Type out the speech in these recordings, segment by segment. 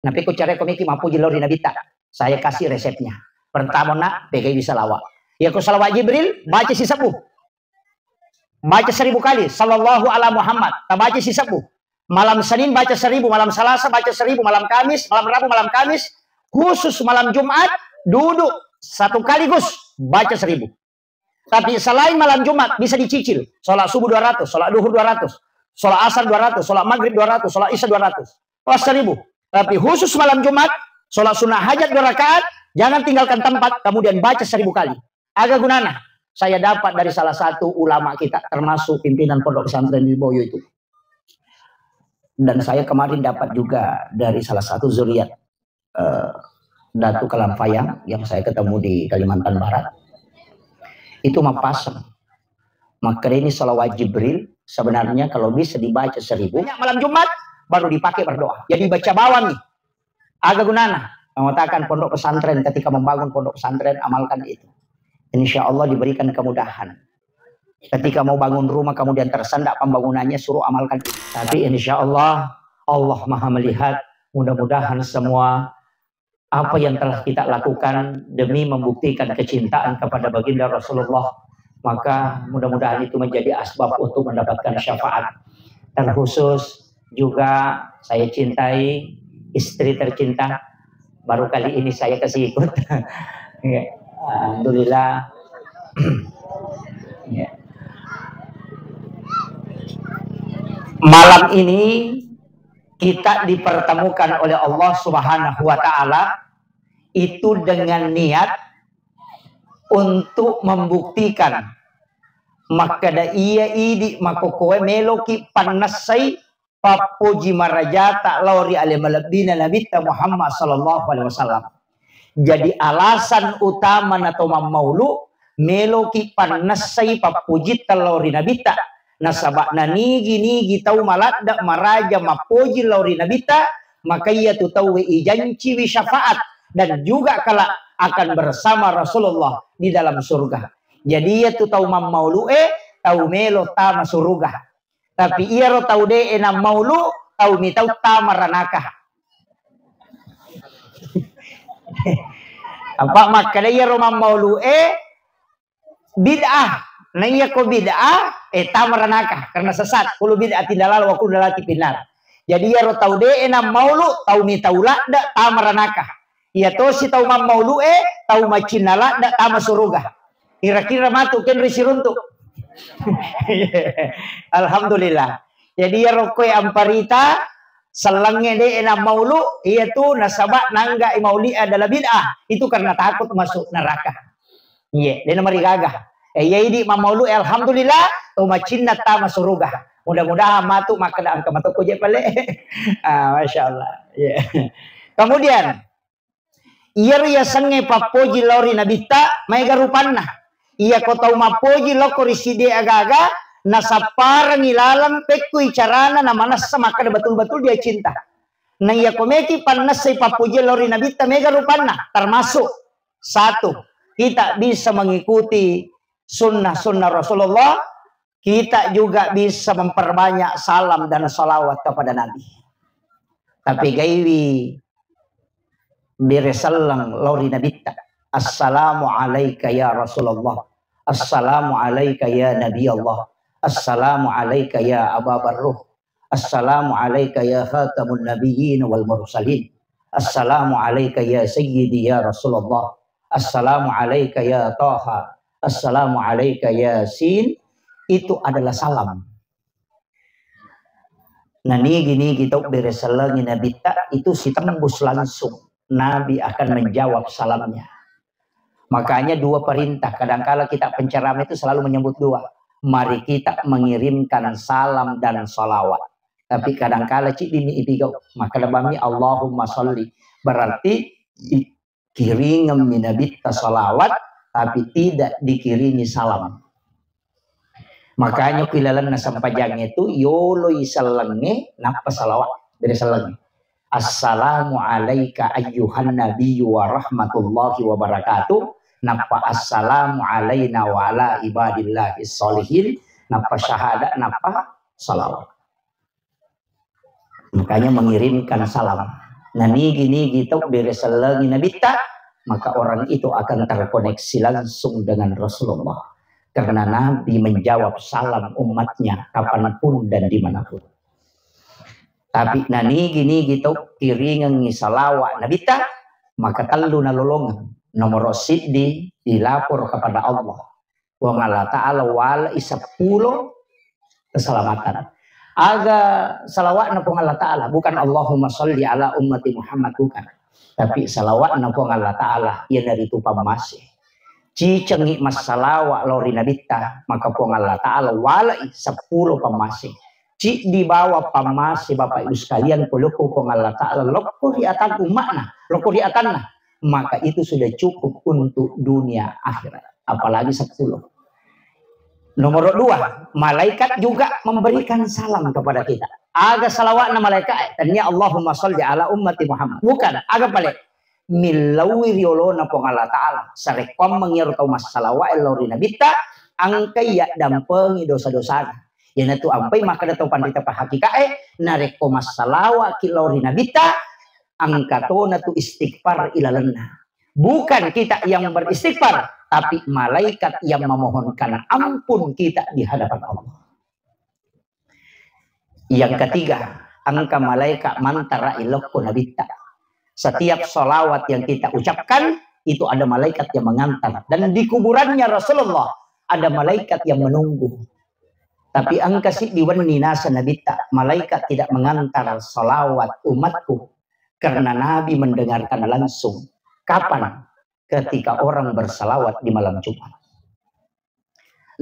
Napi ko cari komiki mapuji lori nabita. Saya kasih resepnya. Pertama nak, pegai bisa lawak. Ya ko salawat Jibril, baca si sabu. Baca 1000 kali. Sallallahu ala Muhammad. Tak baca si sabu. Malam Senin baca 1000, malam Selasa baca 1000, malam Kamis, malam Rabu, malam Kamis. Khusus malam Jumat, duduk 1 kali Gus, baca 1000. Tapi selain malam Jumat bisa dicicil. Sholat subuh 200, sholat duhur 200, sholat asar 200, sholat maghrib 200, sholat isya 200. Pas 1000. Tapi khusus malam Jumat, sholat sunnah hajat 2 rakaat, jangan tinggalkan tempat, kemudian baca 1000 kali. Agak gunana. Saya dapat dari salah satu ulama kita, termasuk pimpinan pondok pesantren di Boyo itu. Dan saya kemarin dapat juga dari salah satu zuriat Datu Kalampayang yang saya ketemu di Kalimantan Barat. Itu mapasang. Maka ini salawat Jibril sebenarnya kalau bisa dibaca 1000 malam Jumat baru dipakai berdoa. Jadi baca bawang nih. Agak gunana mengatakan pondok pesantren ketika membangun pondok pesantren amalkan itu. Insya Allah diberikan kemudahan. Ketika mau bangun rumah kemudian tersendak pembangunannya suruh amalkan itu. Tapi insya Allah Allah Maha melihat. Mudah-mudahan semua apa yang telah kita lakukan demi membuktikan kecintaan kepada baginda Rasulullah, maka mudah-mudahan itu menjadi asbab untuk mendapatkan syafaat. Dan khusus juga saya cintai istri tercinta, baru kali ini saya kasih ikut. Alhamdulillah. Malam ini kita dipertemukan oleh Allah Subhanahu wa Ta'ala itu dengan niat untuk membuktikan maka da iya idi makokoe meloki panasai papuji marajata lauri alimalabdina nabita Muhammad sallallahu alaihi wasallam. Jadi alasan utama nato maulu meloki panasai papuji lauri nabita nasabak nigi tahu maladda maraja mapuji lauri nabita maka ia tu tahu ijanci wi syafaat dan juga kala akan bersama Rasulullah di dalam surga. Jadi ia tu tahu maulu tahu melo tama surga. Tapi ia ro tahu de enam maulu tahu mi tahu tama ranaka. Apa maka dia ro maulu bid'ah. Nah iya ko bid'ah tamaranaka karena sesat. Kulo bid'ah tindalal wa kulo dalati pinar. Jadi ya ro tau de enam maulu tau mi taula da tamaranaka. Iya to si tau mam maulu tau macinala da tama suruga. Kira-kira matu ken risiruntuk. Alhamdulillah. Jadi ya ro koe amparita selangnya de enam maulu iya tu nasabak nangga mauli adalah bid'ah. Itu karena takut masuk neraka. Iya, dia nomor gagah. Ya ini mamaulu alhamdulillah umacinna tama suruga. Mudah-mudahan matu maka daan ke matu je pale. Masya Allah. Yeah. Kemudian ia ria sange papoji lori nabita maiga rupanna. Ia ko tau mapoji loko riside aga-aga nasaparang ilalam pekui carana na manasa maka betul-betul dia cinta. Nah ia komeki panasai papoji lori nabita maiga rupanna termasuk satu kita bisa mengikuti sunnah-sunnah Rasulullah, kita juga bisa memperbanyak salam dan salawat kepada Nabi. Tapi gaiwi biresallang lauri nabita. Assalamu alaika ya Rasulullah. Assalamu alaika ya Nabi Allah. Assalamu alaika ya Aba Barruh. Assalamu alaika ya khatamun nabiyyin wal mursalin. Assalamu alaika ya sayyidi ya Rasulullah. Assalamu alaika ya Taha. Assalamualaikum Yasin. Itu adalah salam. Nah gini kita beresalangin Nabi itu si tembus langsung. Nabi akan menjawab salamnya. Makanya dua perintah. Kadangkala kita penceramah itu selalu menyebut dua. Mari kita mengirimkan salam dan salawat. Tapi kadangkala cik dini ibigau. Maka lebami Allahumma sholli. Berarti kiringem minabita salawat. Tapi tidak dikirimi salam. Makanya kilalan na sampajangnya itu yolo isalange napa salawat dari salange. Assalamu alayka ayyuhan nabiyyu wa rahmatullahi wa barakatuh. Napa assalamu alayna wa ala ibadillahi sholihin. Napa syahadat napa salawat. Makanya mengirimkan salam. Nah gini gitu bereselengi nabita, maka orang itu akan terkoneksi langsung dengan Rasulullah. Karena Nabi menjawab salam umatnya kapanpun dan dimanapun. Tapi nani gini gitu kiringan salawat nabita, maka telu nalolongan nomor siddi dilapor kepada Allah. Wa Allah Ta'ala wala isapulo keselamatan. Aga salawat na Allah Ta'ala, bukan Allahumma sholli ala ummati Muhammad, bukan. Tapi salawat na Allah Ta'ala, ia dari itu pamasi. Cicengi mas salawat lori nabita, maka Allah Ta'ala walai 10 pamasi. Ci di bawah pamasi Bapak Ibu sekalian, puluku Allah Ta'ala, loko riatan umatna, loko riatanna. Maka itu sudah cukup untuk dunia akhirat. Apalagi 10. Nomor 2, malaikat juga memberikan salam kepada kita. Aga salawat na malaikat, tanya Allahumma sholli ala ummati Muhammad. Bukan, aga balik. Milawi riolo na pong Allah Ta'ala. Sarekom mengirutau mas salawat elori nabita, angkay ya dampengi dosa-dosa. Yan itu ampai maka datang pandita pahakikae, nareko mas salawat kilori nabita, angkato na tu istighfar ilalana. Bukan kita yang beristighfar, tapi malaikat yang memohonkan ampun kita di hadapan Allah. Yang ketiga, angka malaikat mantara ilokku nabita. Setiap sholawat yang kita ucapkan, itu ada malaikat yang mengantar. Dan di kuburannya Rasulullah, ada malaikat yang menunggu. Tapi angka si diwanni nasa nabita, malaikat tidak mengantar sholawat umatku. Karena Nabi mendengarkan langsung. Kapan? Ketika orang bersalawat di malam Jumat.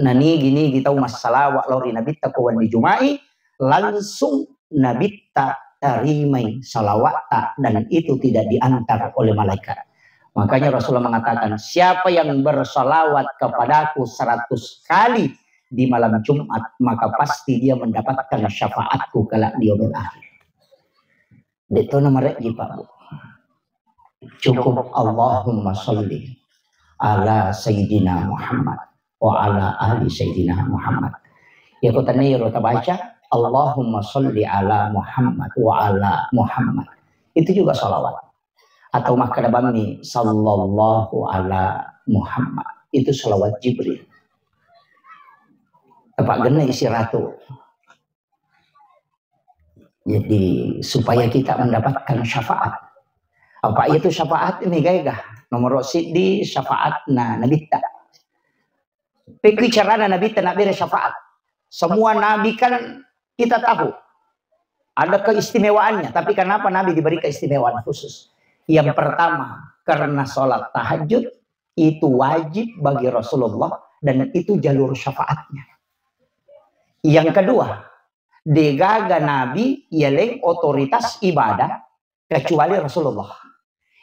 Nah gini kita mas salawat lori nabita kawan di Jumai, langsung nabita tarimai salawat dan itu tidak diantar oleh malaikat. Makanya Rasulullah mengatakan, siapa yang bersalawat kepadaku 100 kali di malam Jumat, maka pasti dia mendapatkan syafaatku kelak di yaumil akhir. Itu nomor Pak Bu. Cukup Allahumma sholli ala Sayyidina Muhammad wa ala ali Sayyidina Muhammad. Ya kau tanya kita baca Allahumma sholli ala Muhammad wa ala Muhammad. Itu juga salawat. Atau makadabami sallallahu ala Muhammad. Itu salawat Jibril. Tepat gena isi ratu. Jadi supaya kita mendapatkan syafaat. Apa itu syafaat ini gaya nomor siddi syafaat na nabita. Bicara nabita nabi syafaat. Semua nabi kan kita tahu ada keistimewaannya. Tapi kenapa nabi diberi keistimewaan khusus? Yang pertama karena sholat tahajud itu wajib bagi Rasulullah dan itu jalur syafaatnya. Yang kedua, degaga nabi ialah otoritas ibadah kecuali Rasulullah.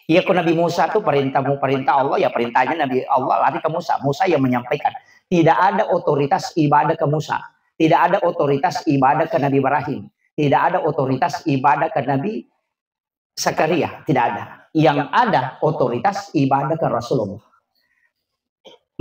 Ya kalau Nabi Musa itu perintah Allah, ya perintahnya Nabi Allah lari ke Musa. Musa yang menyampaikan. Tidak ada otoritas ibadah ke Musa. Tidak ada otoritas ibadah ke Nabi Ibrahim. Tidak ada otoritas ibadah ke Nabi Zakaria. Tidak ada. Yang ada otoritas ibadah ke Rasulullah.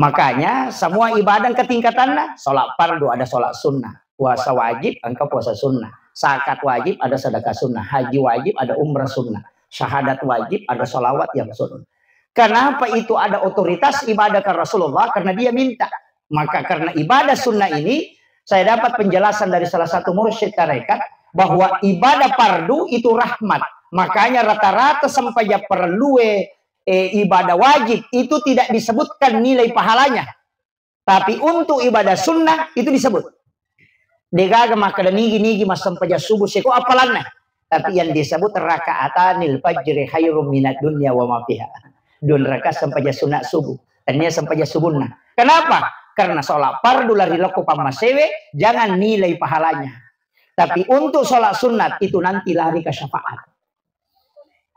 Makanya semua ibadah ketingkatannya. Sholat fardu ada sholat sunnah. Puasa wajib engkau puasa sunnah. Zakat wajib ada sedekah sunnah. Haji wajib ada umrah sunnah. Syahadat wajib ada sholawat yang sunnah. Kenapa itu ada otoritas ibadah ke Rasulullah? Karena dia minta. Maka karena ibadah sunnah ini, saya dapat penjelasan dari salah satu mursyid tarekat bahwa ibadah fardu itu rahmat. Makanya rata-rata sampai ya perlu ibadah wajib itu tidak disebutkan nilai pahalanya. Tapi untuk ibadah sunnah itu disebut. Degaga maka nigi mas sampai subuh seko apalannya. Tapi yang disebut raka'atanil fajri khairum minad dunya wa ma fiha. Dun rakaat sampai sunat subuh. Tanya sampai subuhna. Kenapa? Karena sholat fardu lari laku pamasewe jangan nilai pahalanya. Tapi untuk sholat sunat itu nanti lari ke syafaat.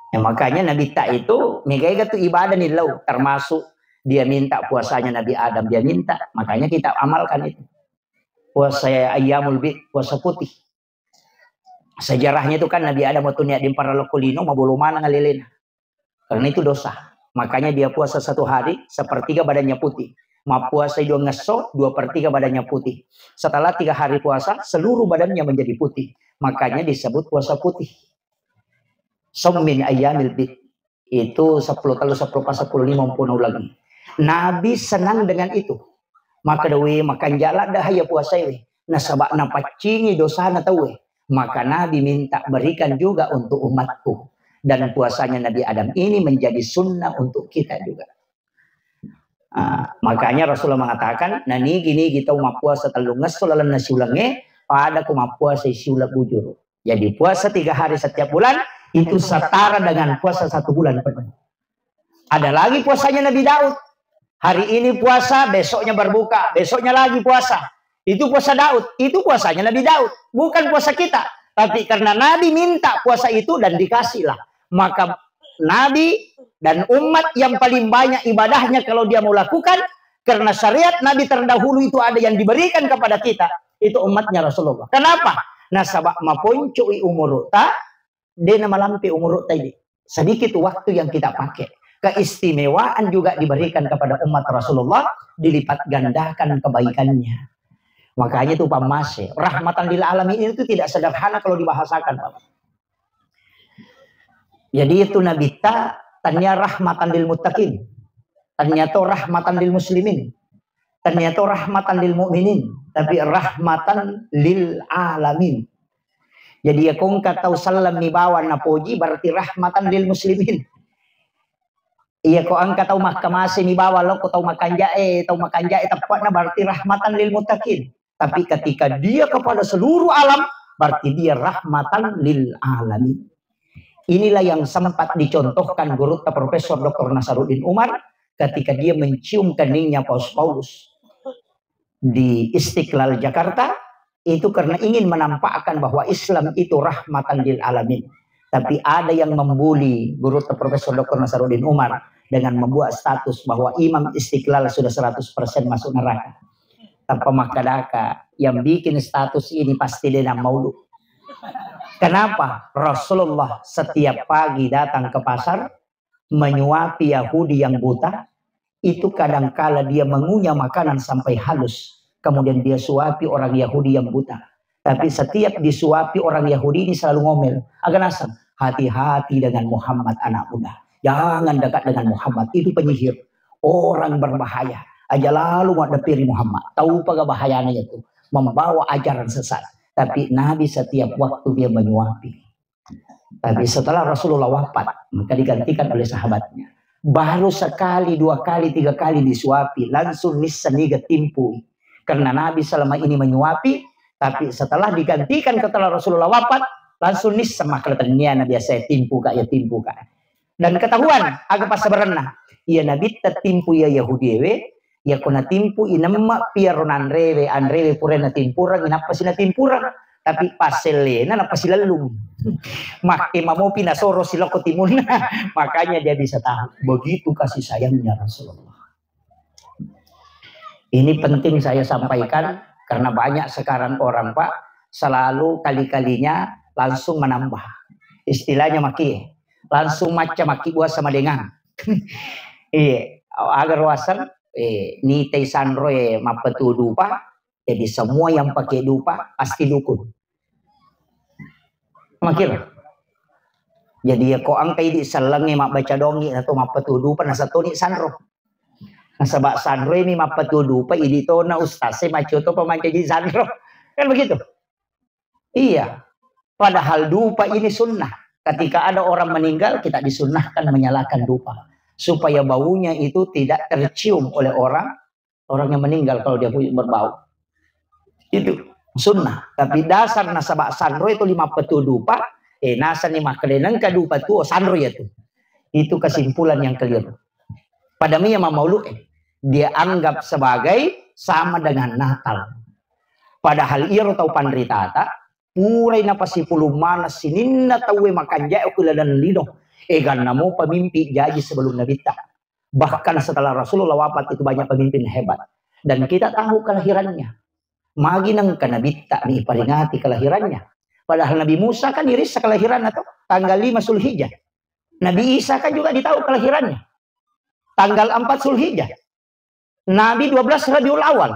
Ya, makanya Nabi Ta itu megaiga tuh ibadah nih lau, termasuk dia minta puasanya Nabi Adam dia minta. Makanya kita amalkan itu. Puasa ayyamul bid, puasa putih. Sejarahnya itu kan Nabi Adam waktu niat di paralokulino mau bolu mana ngalilin. Karena itu dosa. Makanya dia puasa 1 hari 1/3 badannya putih. Ma puasa 2 ngeso 2/3 badannya putih. Setelah 3 hari puasa seluruh badannya menjadi putih. Makanya disebut puasa putih. Min ayyamil bid. Itu 10 talu 10 pas 10 50 lagi. Nabi senang dengan itu. Maka dawe makan jala dah ya puasa we. Nah sabak na pacingi dosa na tahu. Maka Nabi minta berikan juga untuk umatku. Dan puasanya Nabi Adam ini menjadi sunnah untuk kita juga. Makanya Rasulullah mengatakan, nani gini kita umat puasa telungas solalan nasi ulangnya pada kumat puasa siulak bujur. Jadi puasa 3 hari setiap bulan itu setara dengan puasa 1 bulan penuh. Ada lagi puasanya Nabi Daud. Hari ini puasa, besoknya berbuka, besoknya lagi puasa. Itu puasa Daud, itu puasanya Nabi Daud, bukan puasa kita. Tapi karena Nabi minta puasa itu dan dikasihlah, maka Nabi dan umat yang paling banyak ibadahnya kalau dia mau lakukan, karena syariat Nabi terdahulu itu ada yang diberikan kepada kita, itu umatnya Rasulullah. Kenapa? Nah sabak maponcoi umur ta, dia nama lampi umur tadi. Sedikit waktu yang kita pakai. Keistimewaan juga diberikan kepada umat Rasulullah, dilipat gandakan kebaikannya. Makanya itu Pak Mas, rahmatan lil alamin itu tidak sederhana kalau dibahasakan, Pak. Jadi itu Nabi ta tanya rahmatan lil muttaqin, ternyata rahmatan lil muslimin, ternyata rahmatan lil mu'minin, tapi rahmatan lil alamin. Jadi ya kong kata salam ni bawa napoji berarti rahmatan lil muslimin. Iya kok angkat tahu mahkamah ni bawa lo kau tahu makan jae tepatnya berarti rahmatan lil muttaqin. Tapi ketika dia kepada seluruh alam berarti dia rahmatan lil alamin. Inilah yang sempat dicontohkan guru Profesor Dr. Nasaruddin Umar ketika dia mencium keningnya Paus di Istiqlal Jakarta, itu karena ingin menampakkan bahwa Islam itu rahmatan lil alamin. Tapi ada yang membuli guru Profesor Dr. Nasaruddin Umar dengan membuat status bahwa Imam Istiqlal sudah 100% masuk neraka. Tanpa makadaka yang bikin status ini pasti dia maulud. Kenapa? Rasulullah setiap pagi datang ke pasar menyuapi Yahudi yang buta. Itu kadangkala dia mengunyah makanan sampai halus. Kemudian dia suapi orang Yahudi yang buta. Tapi setiap disuapi orang Yahudi ini selalu ngomel. Agak nasab. Hati-hati dengan Muhammad anak muda. Jangan dekat dengan Muhammad. Itu penyihir. Orang berbahaya. Aja lalu menghadapi Muhammad. Tahu apa bahayanya itu? Membawa ajaran sesat. Tapi Nabi setiap waktu dia menyuapi. Tapi setelah Rasulullah wafat, maka digantikan oleh sahabatnya. Baru sekali, 2 kali, 3 kali disuapi. Langsung nisaniga timpu. Karena Nabi selama ini menyuapi. Tapi setelah digantikan setelah Rasulullah wafat, langsung nis sama keletannya Nabi saya timpu kak ya timpu kak. Dan ketahuan agak pas berenang. Iya Nabi tertimpu ya Yahudi we. Ya kena timpu inama piaron andrewe purena timpurang inapa sina timpurang. Tapi paselena napa sila lelum. Makai mau pinasoro siloko timun. Makanya dia bisa tahu. Begitu kasih sayangnya Rasulullah. Ini penting saya sampaikan. Karena banyak sekarang orang Pak. Selalu kali-kalinya langsung menambah. Istilahnya maki. Langsung macam maki buat sama dengan. Agar wasan. Ni teisan roe mapetu dupa. Jadi semua yang pakai dupa pasti dukun. Makir. Jadi ya ko ang kay di salangi mak baca dongi atau mapetu dupa na satu ni sanro. Nasabak sanro ini mapetu dupa idito na ustaz se macoto pamancay di sanro. Kan begitu? Iya. Padahal dupa ini sunnah. Ketika ada orang meninggal kita disunnahkan menyalakan dupa. Supaya baunya itu tidak tercium oleh orang yang meninggal kalau dia berbau. Itu sunnah. Tapi dasar nasabak sanro itu 5 petu dupa. Nasa ni makalenang kadupa tu sanro ya tu. Itu kesimpulan yang keliru. Pada miya maulud dia anggap sebagai sama dengan Natal. Padahal ia tahu pandritata. Puray na pasipuluh mana sininna tawe makan jaya ukuladan lido. Egan namo pemimpi jadi sebelum Nabi tak. Bahkan setelah Rasulullah wafat itu banyak pemimpin hebat. Dan kita tahu kelahirannya. Maginang ka Nabi tak diperingati kelahirannya. Padahal Nabi Musa kan iris kelahiran atau tanggal 5 Zulhijjah. Nabi Isa kan juga ditahu kelahirannya. Tanggal 4 Zulhijjah. Nabi 12 Rabiul Awal.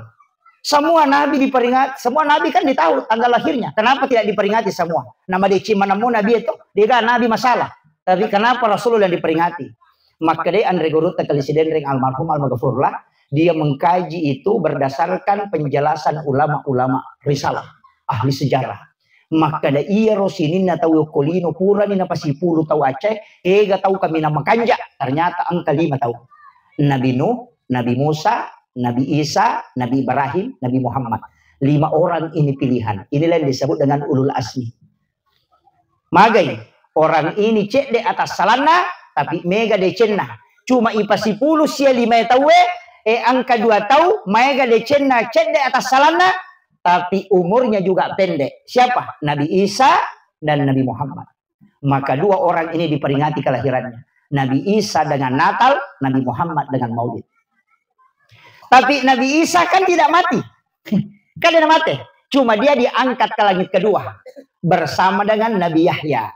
Semua Nabi diperingati. Semua Nabi kan ditahu tanggal lahirnya. Kenapa tidak diperingati semua? Nama dia Cimanamu Nabi itu. Dia kan Nabi masalah. Tapi kenapa Rasulullah diperingati? Maka dia Andre Guru Tekalisiden ring almarhum almaghfurlah, dia mengkaji itu berdasarkan penjelasan ulama-ulama risalah, ahli sejarah. Maka da iya rosinina tahu kolino pura ni napasipulu tahu Aceh, ega tahu kami nama kanja, ternyata angka 5 tahu. Nabi Nuh, Nabi Musa, Nabi Isa, Nabi Ibrahim, Nabi Muhammad. 5 orang ini pilihan. Inilah yang disebut dengan ulul asmi. Magai, orang ini cek de atas salana, tapi mega de cenna. Cuma ipa 10 sia 5 tahu angka 2 tahu, mega de cenna cek de atas salana, tapi umurnya juga pendek. Siapa? Nabi Isa dan Nabi Muhammad. Maka 2 orang ini diperingati kelahirannya. Nabi Isa dengan Natal, Nabi Muhammad dengan Maulid. Tapi Nabi Isa kan tidak mati. Kan tidak mati. Cuma dia diangkat ke langit kedua. Bersama dengan Nabi Yahya.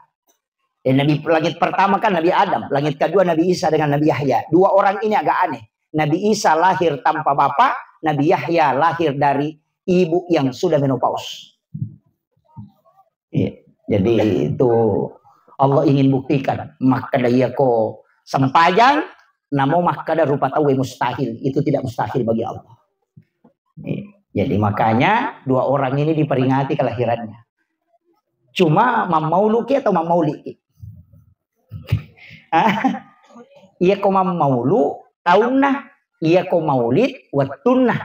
Nabi langit pertama kan Nabi Adam. Langit kedua Nabi Isa dengan Nabi Yahya. 2 orang ini agak aneh. Nabi Isa lahir tanpa bapak. Nabi Yahya lahir dari ibu yang sudah menopause. Jadi itu Allah ingin buktikan. Maka dia ko sempajang. Namo makada rupa tahu mustahil. Itu tidak mustahil bagi Allah. Jadi makanya 2 orang ini diperingati kelahirannya. Cuma Mamaulu atau Mamauli? Iya ko Mamaulu tahunna, iya ko Maulid watunna.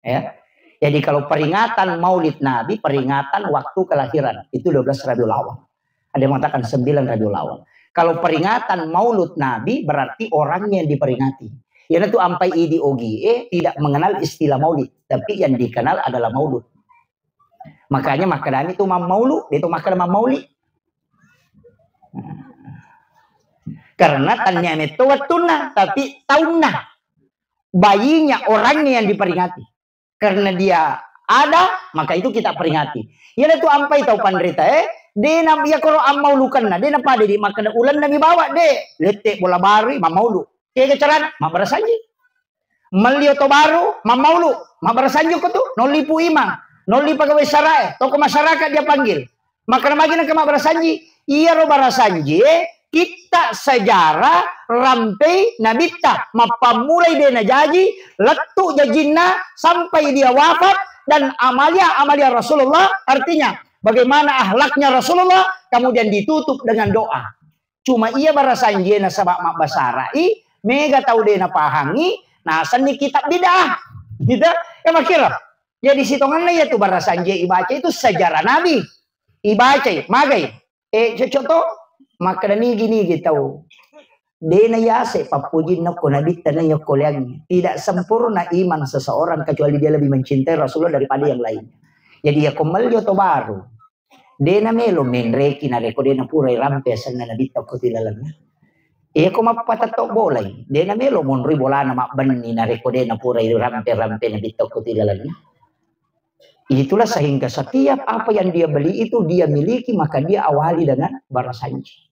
Ya. Jadi kalau peringatan Maulid Nabi, peringatan waktu kelahiran itu 12 Rabiul Awal. Ada yang mengatakan 9 Rabiul Awal. Kalau peringatan Maulud Nabi berarti orangnya yang diperingati. Yang itu ampai idi ogie tidak mengenal istilah Maulid, tapi yang dikenal adalah Maulud. Makanya makanan itu Maulu, itu makanan Mauli. Karena tanya itu watuna, tapi tahunna. Bayinya orangnya yang diperingati. Karena dia ada, maka itu kita peringati. Yang itu ampai tahu pandrita dia nam ya kalau amaulukan na, dia napa dia makan ulan nami bawa deh, letek bola bari mamaulu, kayak kecaran, mabarasanji, melio to baru, mamaulu, mabarasanji ko tuh, nolipu imang, noli pegawai sarai, toko masyarakat dia panggil, makan lagi nak mabarasanji, iya ro barasanji, kita sejarah rampai nabita, mapamulai dia najaji, letu jajinna sampai dia wafat dan amalia Rasulullah artinya. Bagaimana ahlaknya Rasulullah, kemudian ditutup dengan doa. Cuma ia barasanji na sabak mak basarai, mega tahu dia na pahangi, nah seni kitab bidah. Gitu? Ya makira. Ya di sitongan ya tuh barasanji ibaca itu sejarah Nabi. Ibaca, magai. Contoh, maka gini gitu. Dia na yase, papujin na ko nabi tanay koleangnya. Tidak sempurna iman seseorang kecuali dia lebih mencintai Rasulullah daripada yang lainnya. Jadi ya komelyo to baru. Dena melo menreki na reko dena purai rampe sana na bitaw ko tilalang. Ko mapatato bolay. Dena melo monri bola na makbani na reko dena purai rampe na bitaw ko tilalang. Itulah sehingga setiap apa yang dia beli itu dia miliki maka dia awali dengan barasanji.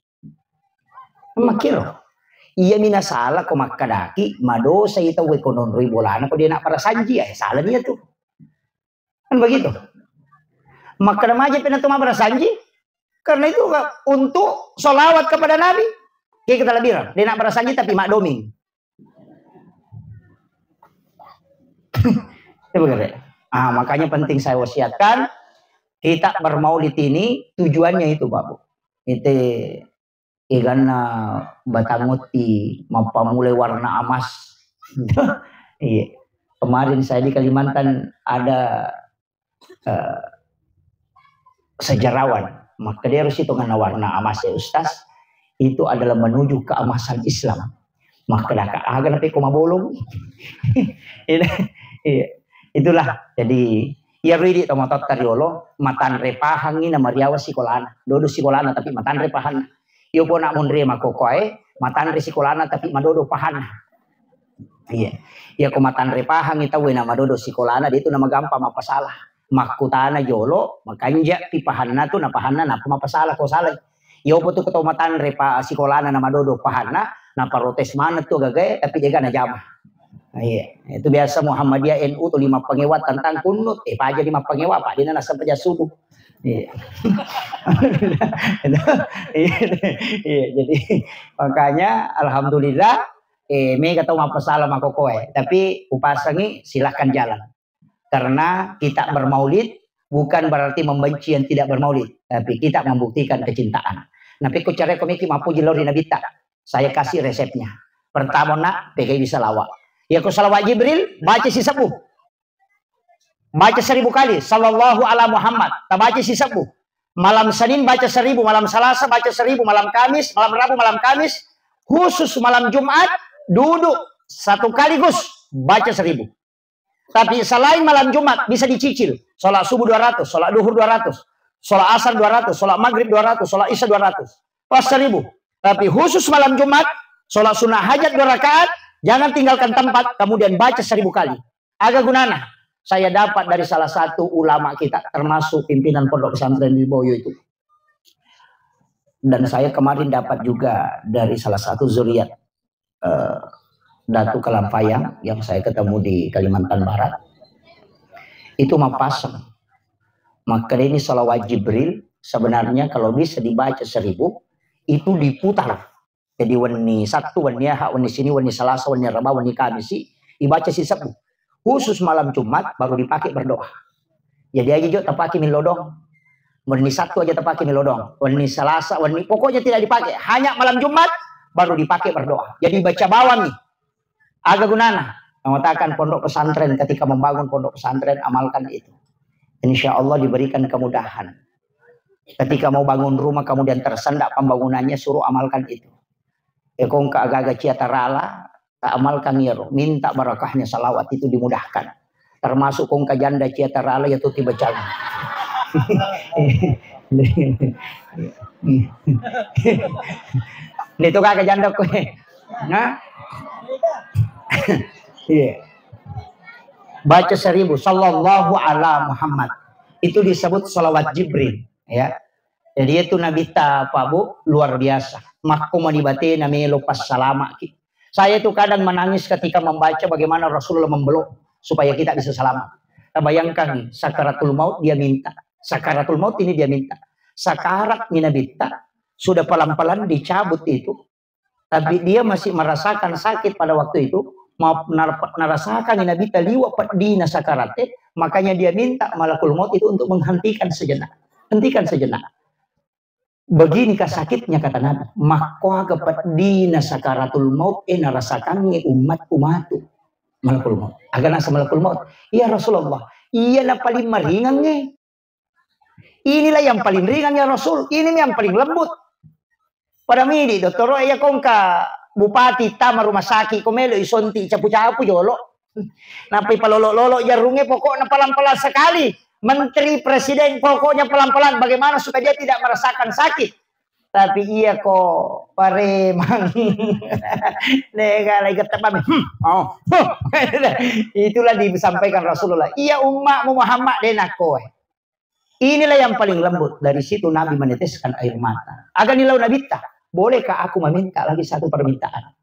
Makiro. Iya mina salah ko makadaki madosa ito we konon ri bola na ko dia nak barasanji salah dia tuh. Kan begitu. Maka remaja penatuma barasanji karena itu untuk solawat kepada Nabi. Kayak kita bilang, dia nak barasanji tapi mak doming. Makanya penting saya wasiatkan kita bermaulid ini tujuannya itu Bapak. Itu igana batanguti mapamulai warna emas. Iya. Kemarin saya di Kalimantan ada sejarawan, maka dia harus hitungan warna emas ya Ustaz, itu adalah menuju keemasan Islam. Maka dah agak napi koma bolong. Itulah jadi ya ridi to motot kariolo matan repahangi na mariawa sikolana. Dodo sikolana tapi matan repahan. Iyo po na munre makokoy, matan re sikolana tapi madodo pahan. Iya. Ya kumatan repahang itaw na madodo sikolana dito na magampa mapasalah. Makutana jolo, makanja tipahan na to napahan na mapasala ko salay. Yo po to katumatan repa sikolana na madodo pahan na parotes man to gagay tapi dia na jama. Iya, itu biasa Muhammadiyah NU to 5 pangewat tentang kunut. Paja 5 pangewa pa di na nasa paja subuh. Iya. Iya, jadi makanya alhamdulillah me kata apa salah mako kowe, tapi upasangi silahkan jalan. Karena kita bermaulid bukan berarti membenci yang tidak bermaulid, tapi kita membuktikan kecintaan. Napi ko cara komiki mapu jilor di nabita. Saya kasih resepnya. Pertama nak pegai bisa lawak. Ya ko salawat Jibril baca si sabu. Baca 1000 kali sallallahu ala Muhammad. Tak baca si sabu. Malam Senin baca 1000, malam Selasa baca 1000, malam Kamis, malam Rabu, malam Kamis, khusus malam Jumat duduk satu kaligus baca 1000. Tapi selain malam Jumat bisa dicicil. Sholat subuh 200, sholat duhur 200, sholat asar 200, sholat maghrib 200, sholat isya 200. Pas 1000. Tapi khusus malam Jumat, sholat sunnah hajat 2 rakaat, jangan tinggalkan tempat, kemudian baca 1000 kali. Agak gunana. Saya dapat dari salah satu ulama kita, termasuk pimpinan pondok pesantren di Boyo itu. Dan saya kemarin dapat juga dari salah satu zuriat Datu Kalampayang yang saya ketemu di Kalimantan Barat. Itu mapasang. Maka ini salawat Jibril sebenarnya kalau bisa dibaca 1000 itu diputar. Jadi wani Sabtu, wani Ahad, wani sini, wani Selasa, wani Rabu, wani Kamis dibaca si 10. Khusus malam Jumat baru dipakai berdoa. Jadi aja juga terpakai milodong. Wani Sabtu aja terpakai milodong. Wani Selasa, wani pokoknya tidak dipakai. Hanya malam Jumat baru dipakai berdoa. Jadi baca bawang nih. Agak gunana. Mengatakan pondok pesantren ketika membangun pondok pesantren amalkan itu. Insya Allah diberikan kemudahan. Ketika mau bangun rumah kemudian tersendak pembangunannya suruh amalkan itu. Ekong ke agak-agak ciatarala tak amalkan ya minta barakahnya salawat itu dimudahkan. Termasuk kong ke janda ciatarala ya tuh tiba jangan. Itu kagak janda kue. Nah. Iya. Baca 1000 sallallahu ala Muhammad. Itu disebut salawat Jibril, ya. Jadi itu Nabi Pak Bu luar biasa. Makku manibate namanya lepas salama. Saya itu kadang menangis ketika membaca bagaimana Rasulullah membelok supaya kita bisa selamat. Kita bayangkan sakaratul maut dia minta. Sakaratul maut ini dia minta. Sakarat Nabi sudah pelan-pelan dicabut itu. Tapi dia masih merasakan sakit pada waktu itu. Merasakan Nabi liwat di sakarate. Makanya dia minta malakul maut itu untuk menghentikan sejenak. Hentikan sejenak. Beginikah sakitnya kata Nabi. Maka kepat di sakaratul maut narasakan umat umatu. Malakul maut. Agak nasa malakul maut. Ya Rasulullah. Iya na paling meringan nih. Inilah yang paling ringan ya Rasul. Ini yang paling lembut. Pada midi dokter ya kongka bupati tama rumah sakit komelo isonti capu-capu jolo. Napi palolo-lolo jarungnya pokoknya pelan-pelan sekali. Menteri presiden pokoknya pelan-pelan bagaimana supaya dia tidak merasakan sakit. Tapi iya kok paremang. Nega lagi ketepam. Itulah disampaikan Rasulullah. Iya umatmu Muhammad denako. Inilah yang paling lembut. Dari situ Nabi meneteskan air mata. Agar nilau Nabi tak. Bolehkah aku meminta lagi satu permintaan?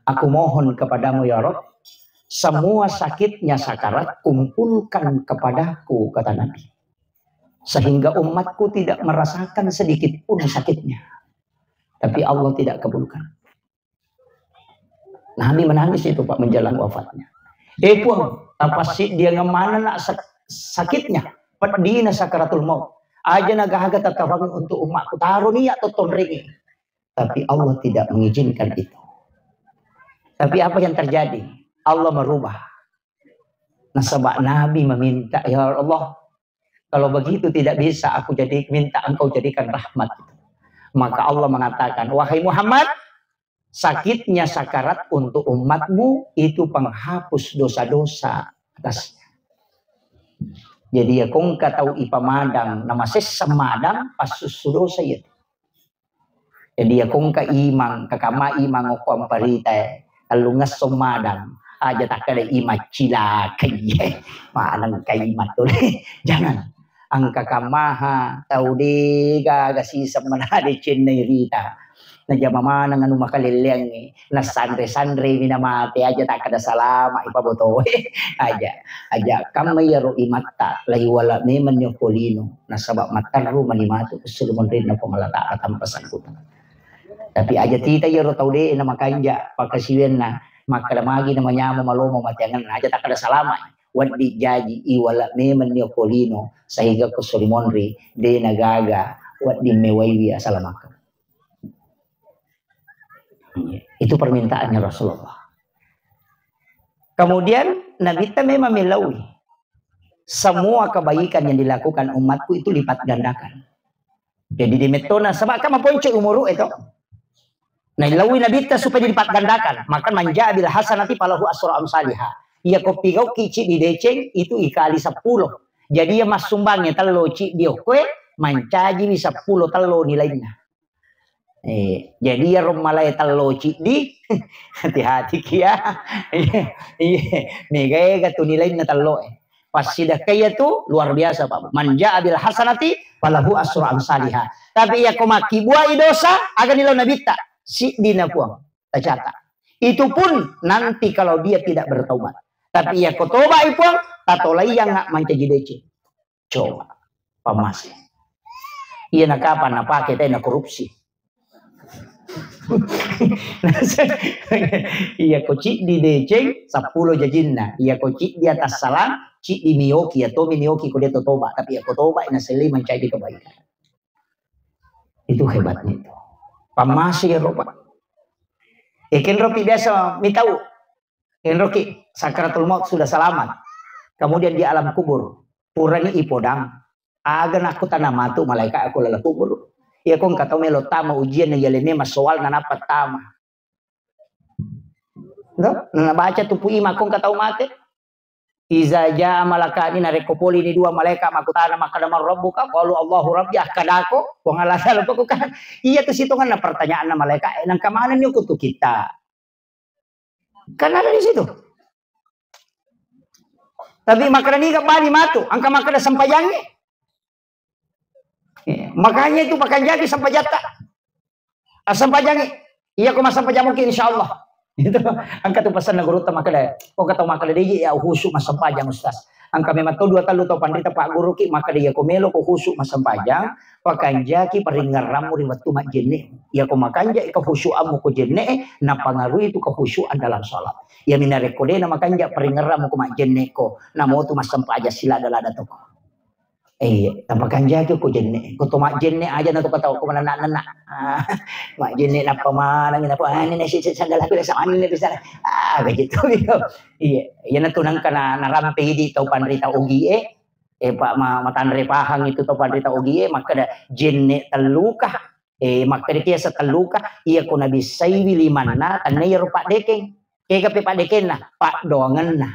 Aku mohon kepadamu ya Rabb. Semua sakitnya sakarat kumpulkan kepadaku kata Nabi. Sehingga umatku tidak merasakan sedikit pun sakitnya. Tapi Allah tidak kabulkan. Nabi menangis itu Pak menjelang wafatnya. Pun apa sih dia ngemana nak sakitnya? Padina sakaratul maut. Aja naga-haga tatarang untuk umatku. Taruh niat atau tonringi. Tapi Allah tidak mengizinkan itu. Tapi apa yang terjadi? Allah merubah. Nah sebab Nabi meminta, ya Allah, kalau begitu tidak bisa aku minta engkau jadikan rahmat. Maka Allah mengatakan, wahai Muhammad, sakitnya sakarat untuk umatmu itu penghapus dosa-dosa atasnya. Jadi ya kong katau ipamadang nama sesamadang pasus dosa itu. Jadi ya kong ka imang kakama imang okom parite alungas somadang aja tak ada imat cila kaye manang kaimat tuh jangan ang kakamaha tau dega gasisam manade cennay rita na jamama nang anu makalileng na sandre-sandre minamate aja tak kada salama ipaboto aja kamayaro imatta lahi wala meman yo polino na sabab matarru manimatu sulumon rin na pumalata at ampasan ko tapi aja tita yaro taude na makanja pakasiwen na makadamagi na manyamo malomo matiangan aja tak kada salama wadi jaji iwala meman yo polino sehingga ko sulimonri de nagaga wadi mewaiwi asalamaka. Itu permintaannya Rasulullah. Kemudian Nabi kita memang melawi semua kebaikan yang dilakukan umatku itu lipat gandakan. Jadi di metona sebab kama ponce umuru itu. Nah lawi Nabi kita supaya dilipat gandakan. Maka manja bil hasanati falahu asru amsalihah. Ia kopigau kici di deceng itu ikali 10. Jadi ya mas sumbangnya telo ci dia kue mancaji bisa 10 telo nilainya. Jadi ya romalai telo ci di hati-hati kia. Mega tu nilainya telo. Pas sidah kaya tu luar biasa Pak. Manja bil hasanati falahu asru amsalihah. Tapi ya komaki buai dosa agar nilai Nabi tak si dina puang tercatat. Itu pun nanti kalau dia tidak bertobat. Tapi ya kotoba ipuang tatolai yang nggak mancaji dece. Coba pamasi. Iya nak kapan nak pakai teh nak korupsi. Iya koci di dece 10 jajinna. Iya koci di atas salam, cik di mioki atau minioki ko dia toba. Tapi ya kotoba ina seli mancaji kebaikan. Itu hebatnya itu. Pamasi ya roba. Ikan roki biasa mitau. Roki sakaratul maut sudah selamat. Kemudian di alam kubur, purani ipodang. Agan aku tanah matu malaikat aku lalu kubur. Ya kong kata melo tama ujian yang yaleme mas soal nana tama. No, nana baca tupu ima kong kata mate. Iza jaa malakani narekopoli ni dua malaikat makutana makadamar rabbuka qalu Allahu rabbi akadako wong alasan ko kan. Iya ke situ kan pertanyaan na malaikat nang kamana niyo kutu kita. Kan ada di situ. Tapi makarani ka bali matu, angka makada sampayangi. Makanya itu pakai jadi sampajata. Sampayangi. Iya ko masampajamu ki insyaallah. Itu angka tu pesan guru ta makada. Ko kata makada deji ya khusyuk masampajang ustaz. Angka memang tu dua talu to pandita pak guru ki makada ya ko melo ko khusyuk masampajang. Pakanja ki paringaramu riwatu mak jenne. Ya ko makanja ka khusyuamu ko jenne na pangaruhi itu kekhusyuan dalam salat. Ya minarekode na makanja paringaramu ko mak jenne ko. Namo tu masampaja sila dalada to. Tampakan jaga ko jenne. Ko to mak jenne aja na to kataw ko manana. Mak jenne na pamanang na po ani na si sandala ko sa ani na bisa. Begitu gitu. Iya, yan na tunang kana narampe di to panrita ugi pak matanre pahang itu to panrita ugi maka da jenne taluka maka dia sa taluka iya ko nabi saywi limanna tanay rupa dekeng. Kaya kape pak deken na pak doangan na.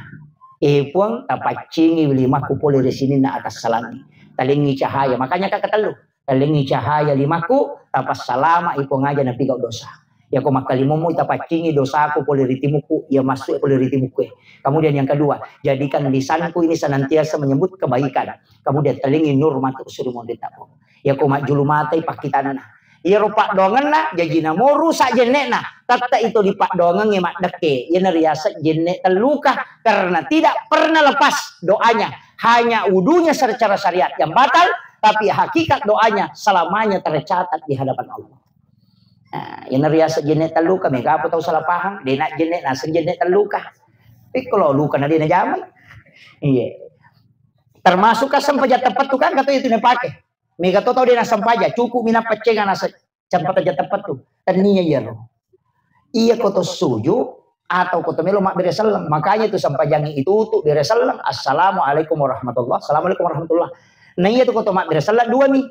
Puang tapacingi lima kupol di sini na atas salami. Talingi cahaya, makanya kakak telu. Talingi cahaya limaku, tapas salama ipo ngaja na pigaw dosa. Ya ko makalimumu itapacingi dosaku poliritimuku, ya masuk poliritimuku. Kemudian yang kedua, jadikan lisanku ini senantiasa menyebut kebaikan. Kemudian talingi nur matu surumon ditapo. Ya ko majulumatai pakitanana. Ya rupak dongan na, jajina mo rusak jenek na. Tata itu di pak dongan ngemak deke. Ya nariasa jenek terluka karena tidak pernah lepas doanya. Hanya wudunya secara syariat yang batal, tapi hakikat doanya selamanya tercatat di hadapan Allah. Nah, yang riasa jenek terluka, mereka apa tahu salah paham, dia nak jenek, nasa jenek terluka. Tapi kalau luka nanti nak jamai, iya. Termasuk sampaja tepat tu kan kata itu nak pakai. Mereka tahu dia nak sampaja, cukup mina pecengan nasa sampaja tepat tu, taninya ya roh. Iya kau suju. Atau kota melo mak beresalam, makanya itu sampai jangan itu tuh beresalam. Assalamualaikum warahmatullah. Assalamualaikum warahmatullah. Nah iya tuh kota mak beresalam dua nih,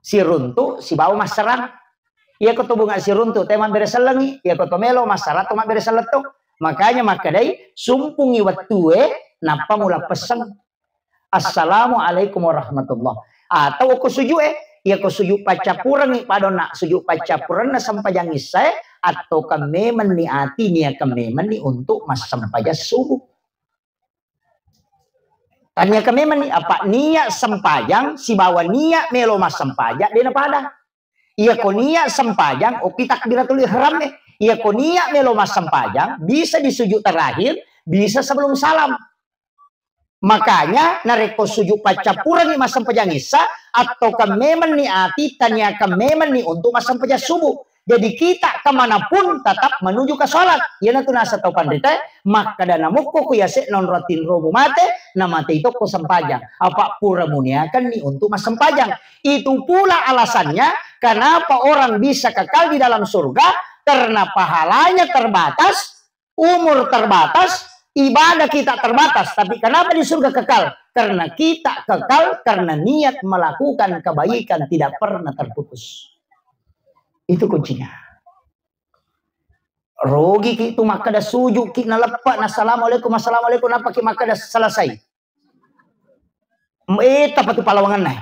si runtu si bau mas serang. Iya kota bunga si runtu tema beresalam nih, iya kota melo mas serang tuh mak beresalam tuh. Makanya makadai sumpungi waktu napa mula pesan Assalamualaikum warahmatullah. Atau aku suju iya aku suju pacapuran nih padona suju pacapuran na sampai jangan saya. Atau kami meniati niat kami meni untuk mas sampaja subuh. Tanya kami meni apa niat sampajang si bawa niat melo mas sampaja dia pada. Iya konia sempajang, oke takbiratul ihram nih. Iya konia melo mas sempajang, bisa di sujud terakhir, bisa sebelum salam. Makanya nareko sujud pacapura ni mas sempajang isa, atau kememen ni ati tanya kememen ni untuk mas sempajang subuh. Jadi kita kemanapun tetap menuju ke sholat. Ya nanti nasa tau pandita, maka dana mukko ku yase non rotin romu mate, namate itu ku sempajang. Apa pura muniakan ni untuk mas sempajang. Itu pula alasannya kenapa orang bisa kekal di dalam surga, karena pahalanya terbatas, umur terbatas, ibadah kita terbatas. Tapi kenapa di surga kekal? Karena kita kekal karena niat melakukan kebaikan tidak pernah terputus. Itu kuncinya. Rogi itu maka dah sujud kita lepak na assalamualaikum assalamualaikum apa ki maka dah selesai. Apa tu palawangan nah.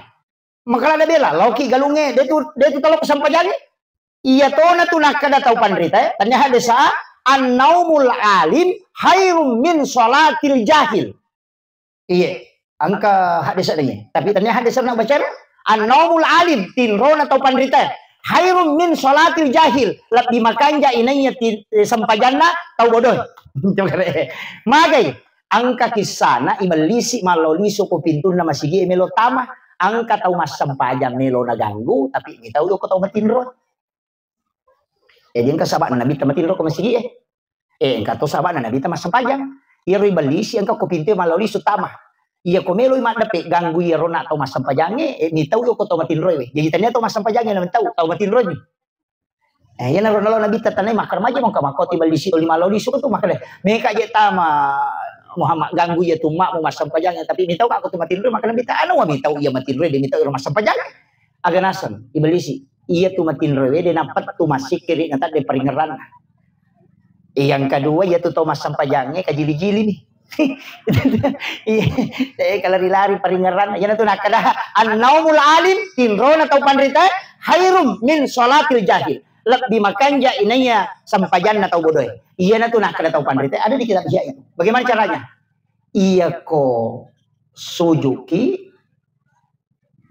Maka ada bela loki galunge dia tu kalau kesampajane. Iya to na tu nak kada tau pandrita tanya hadisa an-naumul alim khairum min salatil jahil. Iya, angka hadis adanya. Tapi tanya hadis nak baca an-naumul alim tinrona tau pandrita. Hairun min sholatil jahil lebih makanja inanya sampajanna tau bodoh. Magai angka kisana imelisi maloliso ko pintuna masigi melo tama angka tau mas sampajan melo naganggu tapi ini tau ko tau matinro. Jadi angka sahabat nabi tamatinro ko masigi angka to sahabat nabi tamas sampajan. Iro imelisi angka ko pintu maloliso tama. Iya komelo imak dapat ganggu ya rona atau mas sampajange mi tahu ko to matin roy we jadi tanya to mas sampajange na tahu matin roy ni ya na rona nabi tatane makar maja mong kamakoti balisi oli maloli su to makale meka je tama Muhammad ganggu ya tu mak mas sampajange tapi mi tahu aku to matin roy makana mi ta anu mi tahu iya matin roy de mi tahu mas sampajange aganasan ibalisi iya tu matin roy we de napat tu masik kiri ngata de peringeran yang kedua ya tu to mas sampajange kajili-jili nih. Kalau lari peringaran ya itu nak kada an-naumul alim tinrona tau pandrita hairum min sholatil jahil lebih makanja inanya sampajanna tau bodoh iya na tu nak kada tau pandrita ada di kitab itu bagaimana caranya iya ko sujuki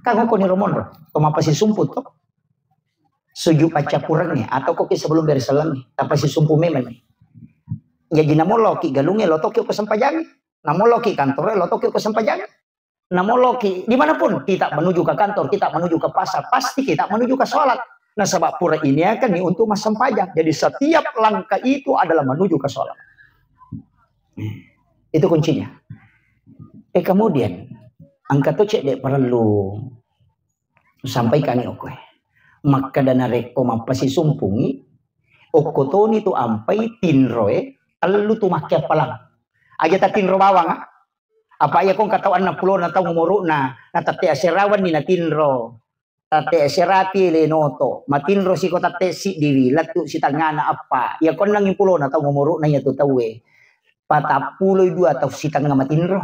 kang ko ni romon toma pasi sumput to sujud pacapurangnya atau koki sebelum dari selang tapi si sumpu memen ya jina moloki galungnya lo tokyo ke sampajangi namoloki kantornya lo tokyo ke sampajangi namoloki dimanapun kita menuju ke kantor kita menuju ke pasar pasti kita menuju ke sholat nah sebab pura ini akan nih untuk mas sampajang jadi setiap langkah itu adalah menuju ke sholat itu kuncinya kemudian angka tuh cek dek perlu sampaikan nih oke maka dana reko mampasi sumpungi okotoni tu ampai tinroe lu tu makia palang aja tatinro bawang apa ya kong katawan na pulo na tau ngumuro na tate aserawan ni natinro tate aserati le noto matinro si ko tate si diwi latu si tangana apa ya kon nang pulo na tau ngumuro na ya tu tawe patapuloy dua tau si tanga matinro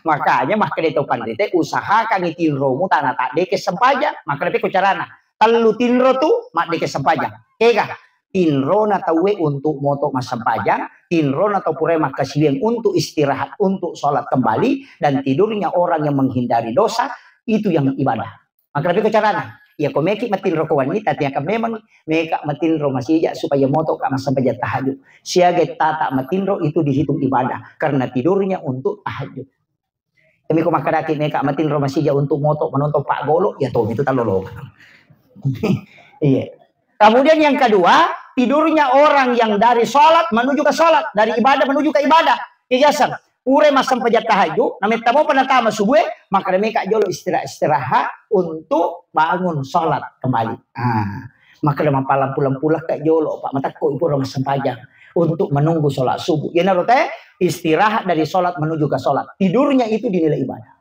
makanya maka dito pandite usahakan itinro mo tanah tak de kesempajan maka lebih carana telu tinro tu mak de kesempajang kega tinro na tawe untuk moto mas sempajang tinro na tau pure mak kasiliang untuk istirahat untuk sholat kembali dan tidurnya orang yang menghindari dosa itu yang ibadah maka lebih carana ya ko meki matinro ko wanita tiang memang meka matinro masija supaya moto ka mas sempajang tahajud siaga tata matinro itu dihitung ibadah karena tidurnya untuk tahajud kami ko makadaki meka matinro masija untuk moto menonton Pak Golo ya toh itu talolong. Iya. Kemudian yang kedua, tidurnya orang yang dari sholat menuju ke sholat, dari ibadah menuju ke ibadah. Ijasan, ure masam pejat tahajud, namanya tamu penatama subuh, maka mereka jolo istirahat untuk bangun sholat kembali. Maka lama palam pulang kayak jolo, Pak mataku ibu orang masam pajang untuk menunggu sholat subuh. Ya narote istirahat dari sholat menuju ke sholat. Tidurnya itu dinilai ibadah.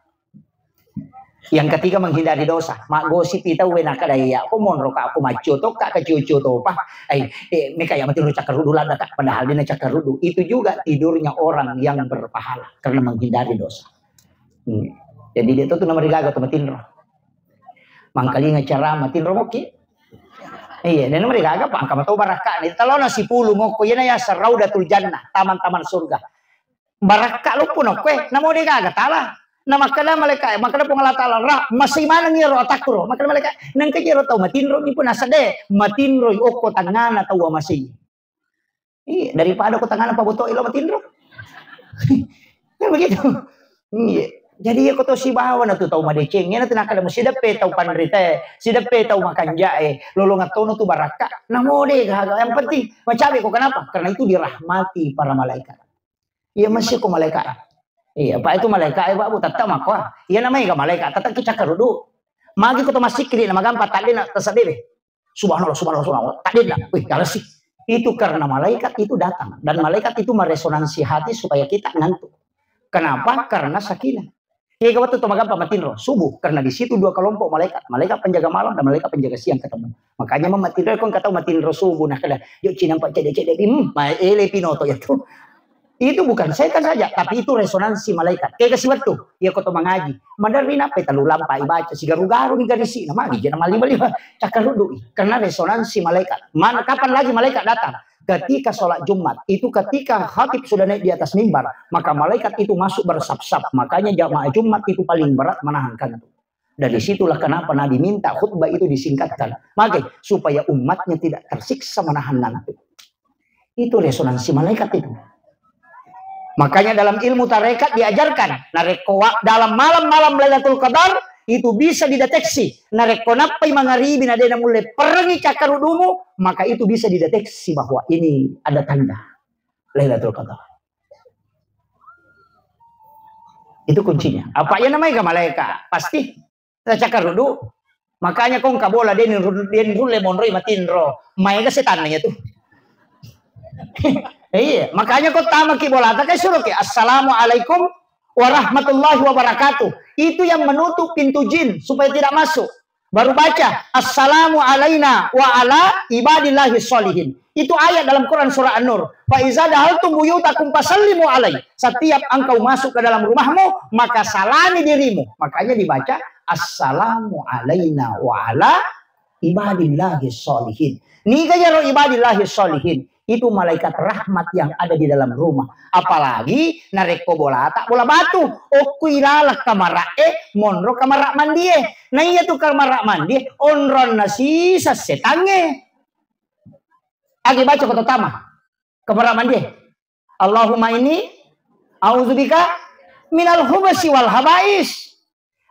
Yang ketiga menghindari dosa. Mak gosip kita wena kadaya. Aku monro ka aku macu to ka kecucu to pa. Mereka yang mati cakar rudu lada kak. Padahal dia cakar rudu. Itu juga tidurnya orang yang berpahala karena menghindari dosa. Jadi dia tuh nama rigaga to matinro. Mangkali ngacara matinro moki. Iya, dan nama rigaga pa angka matau baraka. Ni talo na si pulu ngoko yana ya saraudatul jannah, taman-taman surga. Baraka lu pun oke, namo rigaga tala. Nah makanya malaikat, makanya pengalat Allah rah masih mana ngiro atakro. Makanya malaikat nang kajero tau matinro ni pun asade matinro oko tangana tau masih. Iya daripada ko tangana paboto ilo matinro. Kan begitu. Iya. Jadi ya koto si bawa na tu tau madeceng. Yan na tinakala mo si dape tau panrite, si dape tau makan jae, lolong atono tu baraka. Namode yang penting macabe ko kenapa? Karena itu dirahmati para malaikat. Iya masih ko malaikat. Iya, Pak itu malaikat, Pak bu tetap mako. Iya namanya ka malaikat, tetap kita karudu. Magi ko to masikri na magampa tali na tasadebe. Subhanallah, subhanallah, subhanallah. Tadi na. Wih, kalau sih itu karena malaikat itu datang dan malaikat itu meresonansi hati supaya kita ngantuk. Kenapa? Karena sakinah. Iya waktu itu magampa matinro subuh karena di situ dua kelompok malaikat, malaikat penjaga malam dan malaikat penjaga siang ketemu. Makanya matinro kon kata matinro subuh nah kada yuk cinampak cede-cede ele pinoto ya tuh. Itu bukan setan saja, tapi itu resonansi malaikat. Kayak kasih waktu, ya kau mengaji. Mandarin apa? Terlalu lampai baca, si garu-garu nih gadisi. Nama lagi, jangan lima-lima. Cakar duduk. Karena resonansi malaikat. Mana kapan lagi malaikat datang? Ketika sholat Jumat. Itu ketika khatib sudah naik di atas mimbar. Maka malaikat itu masuk bersap-sap. Makanya jamaah Jumat itu paling berat menahan kantuk. Dari situlah kenapa Nabi minta khutbah itu disingkatkan. Makanya supaya umatnya tidak tersiksa menahan ngantuk. Itu resonansi malaikat itu. Makanya dalam ilmu tarekat diajarkan narekowa dalam malam-malam Lailatul Qadar itu bisa dideteksi. Nareko napai mangaribi nadena mulai perangi cakarudumu, maka itu bisa dideteksi bahwa ini ada tanda Lailatul Qadar. Itu kuncinya. Apa yang namanya malaikat? Pasti cakarudu. Makanya kong kabola den rule monroi matinro. Maiga setannya tuh. Iya, makanya kau tamak bolata kay suruh ke assalamualaikum warahmatullahi wabarakatuh. Itu yang menutup pintu jin supaya tidak masuk. Baru baca assalamu alaina wa ala ibadillahi sholihin. Itu ayat dalam Quran surah An-Nur. Fa iza dahaltum buyutakum fasallimu alaihi. Setiap engkau masuk ke dalam rumahmu, maka salami dirimu. Makanya dibaca assalamu alaina wa ala ibadillahi sholihin. Ni kaya ro ibadillahi sholihin. Itu malaikat rahmat yang ada di dalam rumah. Apalagi nareko bola tak bola batu. Oku ilalak kamarae monro kamarak mandie. Nah iya tuh kamarak mandi onron nasi setange. Agi baca kata tama. Kamarak mandi. Allahumma ini auzubika minal hubasi wal habais.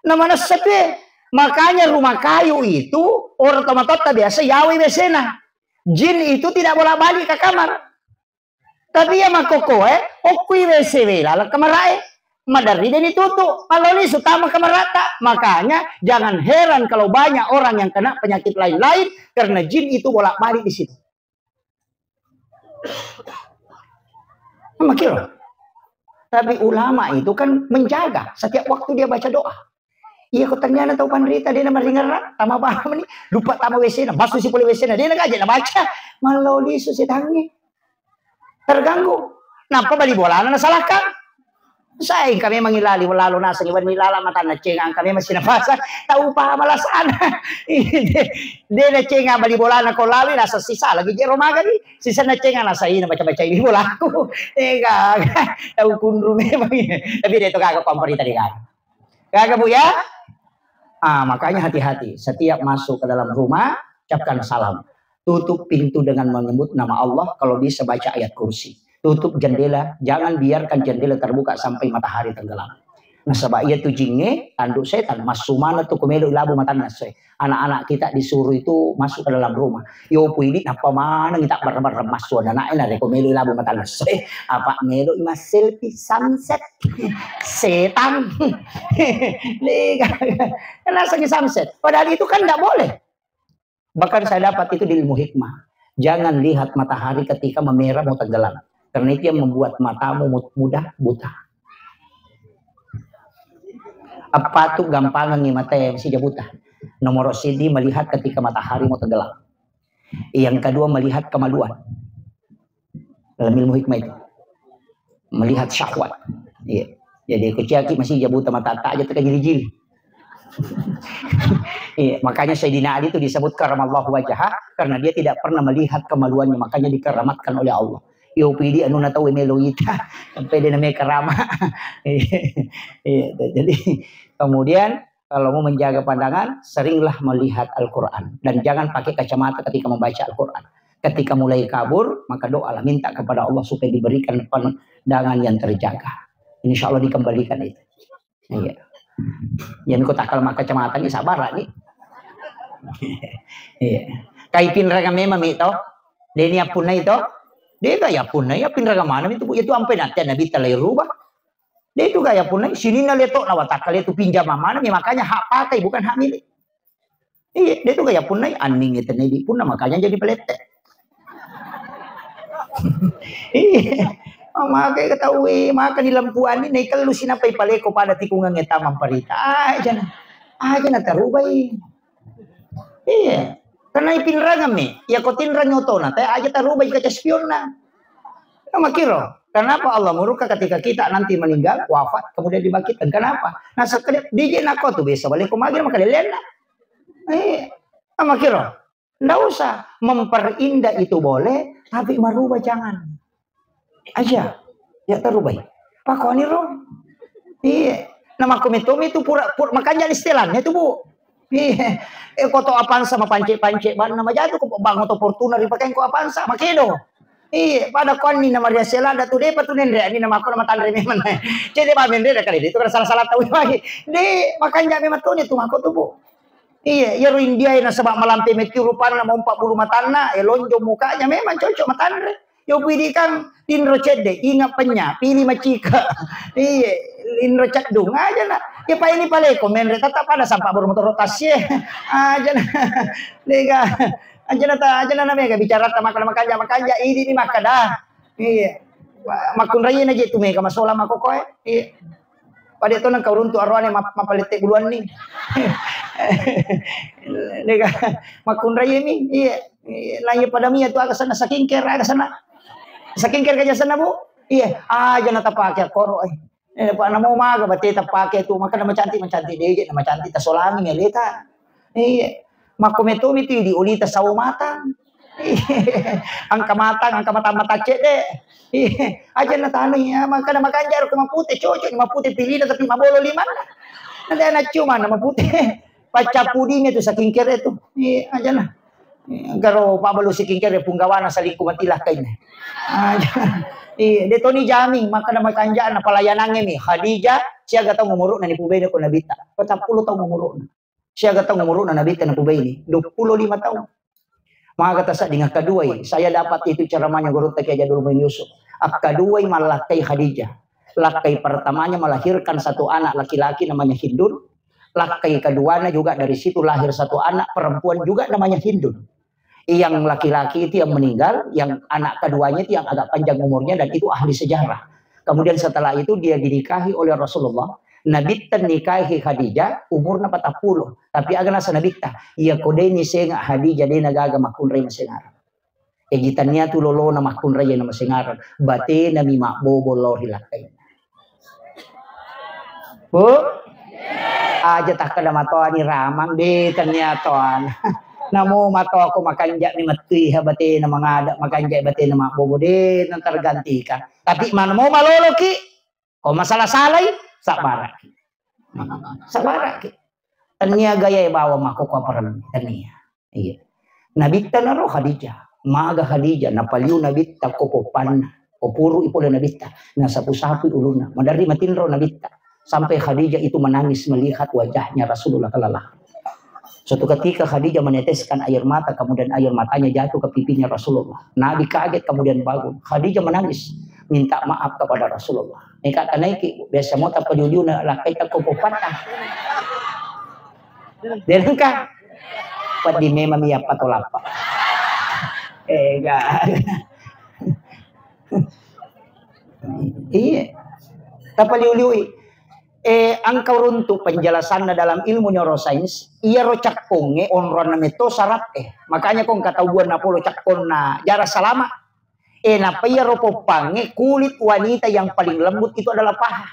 Namanya sepe. Makanya rumah kayu itu orang tomatota biasa yawi besena. Jin itu tidak boleh balik ke kamar. Tapi ya makoko okui WC lalu kamar madari dan ditutup. Kalau ini utama kamar rata. Makanya jangan heran kalau banyak orang yang kena penyakit lain-lain karena jin itu bolak balik di situ. Makanya. Tapi ulama itu kan menjaga setiap waktu dia baca doa. Iya kau ternyata tahu panrita dia nama ringan tama paham nih lupa tama WC na basuh si pulih WC na dia nak aja na baca malau di susitangi terganggu. Napa bali bola na salahkan? Saya kami mengilali lalu nasa ngiwan nilala mata na cengang kami masih nafasa tahu pa malasana. Dia na cengang bali bola na ko lalu nasa sisa lagi jero maga ni sisa na cengang nasa ina baca-baca ini bola aku. Tahu kundru memang. Tapi dia itu kagak komparita di kan. Kagak bu ya? Makanya hati-hati. Setiap masuk ke dalam rumah, ucapkan salam. Tutup pintu dengan menyebut nama Allah. Kalau bisa baca ayat kursi. Tutup jendela. Jangan biarkan jendela terbuka sampai matahari tenggelam. Nah sebab ia tu jinge, tanduk setan. Masumana tu kumelo ilabu mata naswe. Anak-anak kita disuruh itu masuk ke dalam rumah. Yo puidi napa mana kita bareng-bareng masuk. Anak enak deh kumelo ilabu mata naswe. Apa melo ima selfie sunset. Setan. Kenapa sunset? Padahal itu kan tidak boleh. Bahkan saya dapat itu di ilmu hikmah. Jangan lihat matahari ketika memerah mau tenggelam. Karena itu yang membuat matamu mudah buta. Apa tuh gampangan nih mata yang si buta. Nomor CD melihat ketika matahari mau tenggelam. Yang kedua melihat kemaluan. Dalam ilmu hikmah itu. Melihat syahwat. Iya. Jadi kuciaki masih jabuta mata tak aja terkejili-jili. Iya, makanya Sayyidina Ali itu disebut karamallahu wajhah karena dia tidak pernah melihat kemaluannya, makanya dikeramatkan oleh Allah. Yo pidi anu na tahu meloita sampai dia namanya kerama. Jadi kemudian kalau mau menjaga pandangan, seringlah melihat Al-Quran dan jangan pakai kacamata ketika membaca Al-Quran. Ketika mulai kabur, maka doalah minta kepada Allah supaya diberikan pandangan yang terjaga. Insya Allah dikembalikan itu. Iya. Yang kau takal maka kacamata ni sabar ni. Iya. Kaipin raga memang itu, deni apun na itu, dia gaya pun na, ya pinraga mana itu ampai nanti nabi talai rubah. Dia itu gaya pun na, sini na leto na watakal itu pinjam mana, makanya hak pakai bukan hak milik. Iya, dia itu gaya pun na, aning itu nabi pun na, makanya jadi pelete. Iya, maka ketahui, maka di lampuan ini kalau sinapay paleko pada tikungan ngeta mamparita, aja na tarubai. Iya. Karena ipinragam nih, ya kau tinrang nyoto na, teh aja taruh bayi kaca spion na. Makiro, kenapa Allah muruka ketika kita nanti meninggal, wafat, kemudian dibangkitkan? Kenapa? Nah sekedip DJ nako tuh bisa balik kumagir maka lelena. Makiro, nggak usah memperindah itu boleh, tapi merubah jangan. Aja, ya taruh bayi. Pak kau rom? Iya, nama komitome itu pura makanya istilahnya itu bu. Iya, koto apaan sama panci-panci, nama jatuh kok bang atau Fortuner dipakai kok apaan sama kedo. Iya, pada kon ni nama dia sela datu deh patu nendre, ini nama aku nama tandre memang. Jadi bah nendre kali itu kan salah tahu lagi. Deh, makanya memang tuh itu aku tuh bu. Iya, ya India yang sebab malampe meti rupana mau 40 matana, lonjo mukanya memang cocok matandre. Yo pilih kang dinro cede, ingat penya, pilih macika. Iya, dinro cedung aja nak. Ya pak ini pale komen tetap ada sampah bermotor rotasi aja nah. Lega aja na mega bicara makanya ini maka dah. Iya. Makun raya na gitu mega masola mako koe. Iya. Pada itu nang kaurun tu arwane mapalete buluan ni. Lega makun raya ni. Iya. Lagi pada mia tu agak sana saking ker agak sana. Saking ker kaja sana bu. Iya. Aja na tapake koro Pak namo maga bati tapake tu maka nama cantik deje nama cantik ta solami meleta. Iya. Makometo itu di ulita sawo matang. Angka mata mata cede. Iya. Aja na tani ya maka nama kanjar ko mapute cocok mapute pilih tapi mabolo lima. Nanti anak cuma nama putih. Paca pudingnya tu saking kere tu. Iya aja na. Garo pabalu saking kere punggawana saling kumatilah kain. Aja. Iya, de Tony Jaming maka nama kanjaan na pelayanannya mi Khadijah siaga tau ngumuruk na ni pubay ko nabita. 40 tahun ngumuruk na. Siaga tau ngumuruk na nabita na pubay ni 25 tahun. Mga katasa dengan kedua saya dapat itu ceramahnya guru tak aja dulu Yusuf. Kedua malah kay Khadijah. Lakai pertamanya melahirkan satu anak laki-laki namanya Hindun. Lakai keduanya juga dari situ lahir satu anak perempuan juga namanya Hindun. Yang laki-laki itu yang meninggal, yang anak keduanya itu yang agak panjang umurnya dan itu ahli sejarah. Kemudian setelah itu dia dinikahi oleh Rasulullah. Nabi nikahi Khadijah umurnya 40. Tapi agak nasa Nabi ia kodeni senga Khadijah dia nagaga makun rey masengar. Ejitannya tu lolo na makun rey na masengar. Bate na mi makbobo lori lakay. Bu? Aja tak kada matoan ni ramang de ternyata. Namo mato ako makanja ni matui habate na mga ada makanja bate na makbobo de nang tergantikan. Tapi mana mau malolo ki? Kau masalah salay sabara. Sabara ki. Tania gaya bawa mako kaparan tania. Iya. Nabitta na ro Khadijah. Maaga Khadijah napaliw nabitta ko popan. O puro ipolo nabitta. Nasa pusapi uluna. Madari matinro nabitta. Sampai Khadijah itu menangis melihat wajahnya Rasulullah kalalah. Suatu ketika Khadijah meneteskan air mata, kemudian air matanya jatuh ke pipinya Rasulullah. Nabi kaget kemudian bangun. Khadijah menangis, minta maaf kepada Rasulullah. Nika kanaiki biasa mo ta palyulyuna lakay ta ko popata. Delengka. Pad di mema miya patolapa. Ga. Iya. Tapalyulyui. Ang kauruntu penjelasan dalam ilmu neuroscience iya ro cakkonge onron na meto syarat makanya kong katauan na polo cakkon na jara salama na iya ro popange kulit wanita yang paling lembut itu adalah paha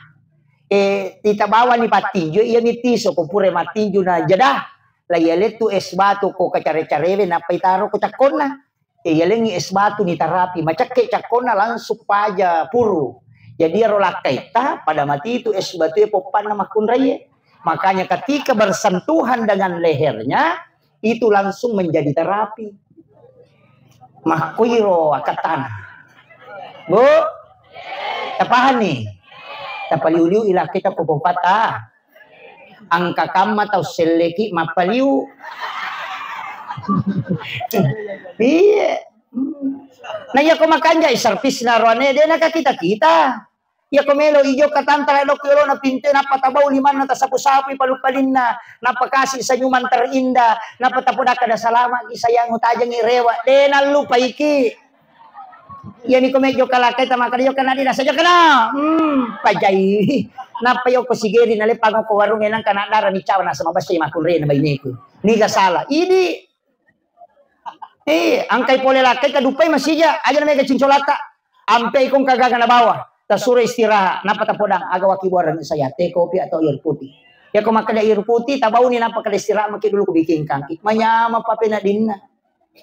tita bawa ni patinjo iya mitiso ko pure matinjo na jadah la yaletu esbato ko kacare-careve na paitaro ko cakkon na Iya lengi es batu ni terapi. Macak ke cakona langsung paja puru. Jadi rolak kaita pada mati itu es batu popan nama kunraye. Makanya ketika bersentuhan dengan lehernya itu langsung menjadi terapi. Makuiro akatan. Bu, tapahan nih. Tapaliu-liu ilah kita kupupata. Angka kama tau seleki mapaliu. Iya. Nah ya ko makanja iservis na ruane de na kita. Ya komelo ijo katantara lo kilo na pinte na patabaw liman na tasapu-sapu palupalin na napakasi sa nyuman terinda napatapuda kada salama isayang utajang irewa de na lupa iki. Ya ni komedyo kalakay tamakadiyo kanadi na sadyo kana. Pajay. Napayo ko sigeri na lepang ko warung enang kanadara ni chawa na sa mabasay makulre na bayneko. Ni gasala. Idi angkay pole lakay kadupay masija aja na mega cincolata. Ampay kong kagaga na bawah. Tasura istirahat, napatapodang agawa kibuaran saya teh kopi atau air putih. Ya kau makan air putih, tabau ni napa kada istirahat makin dulu kubikin kangki. Manyama papena dinna.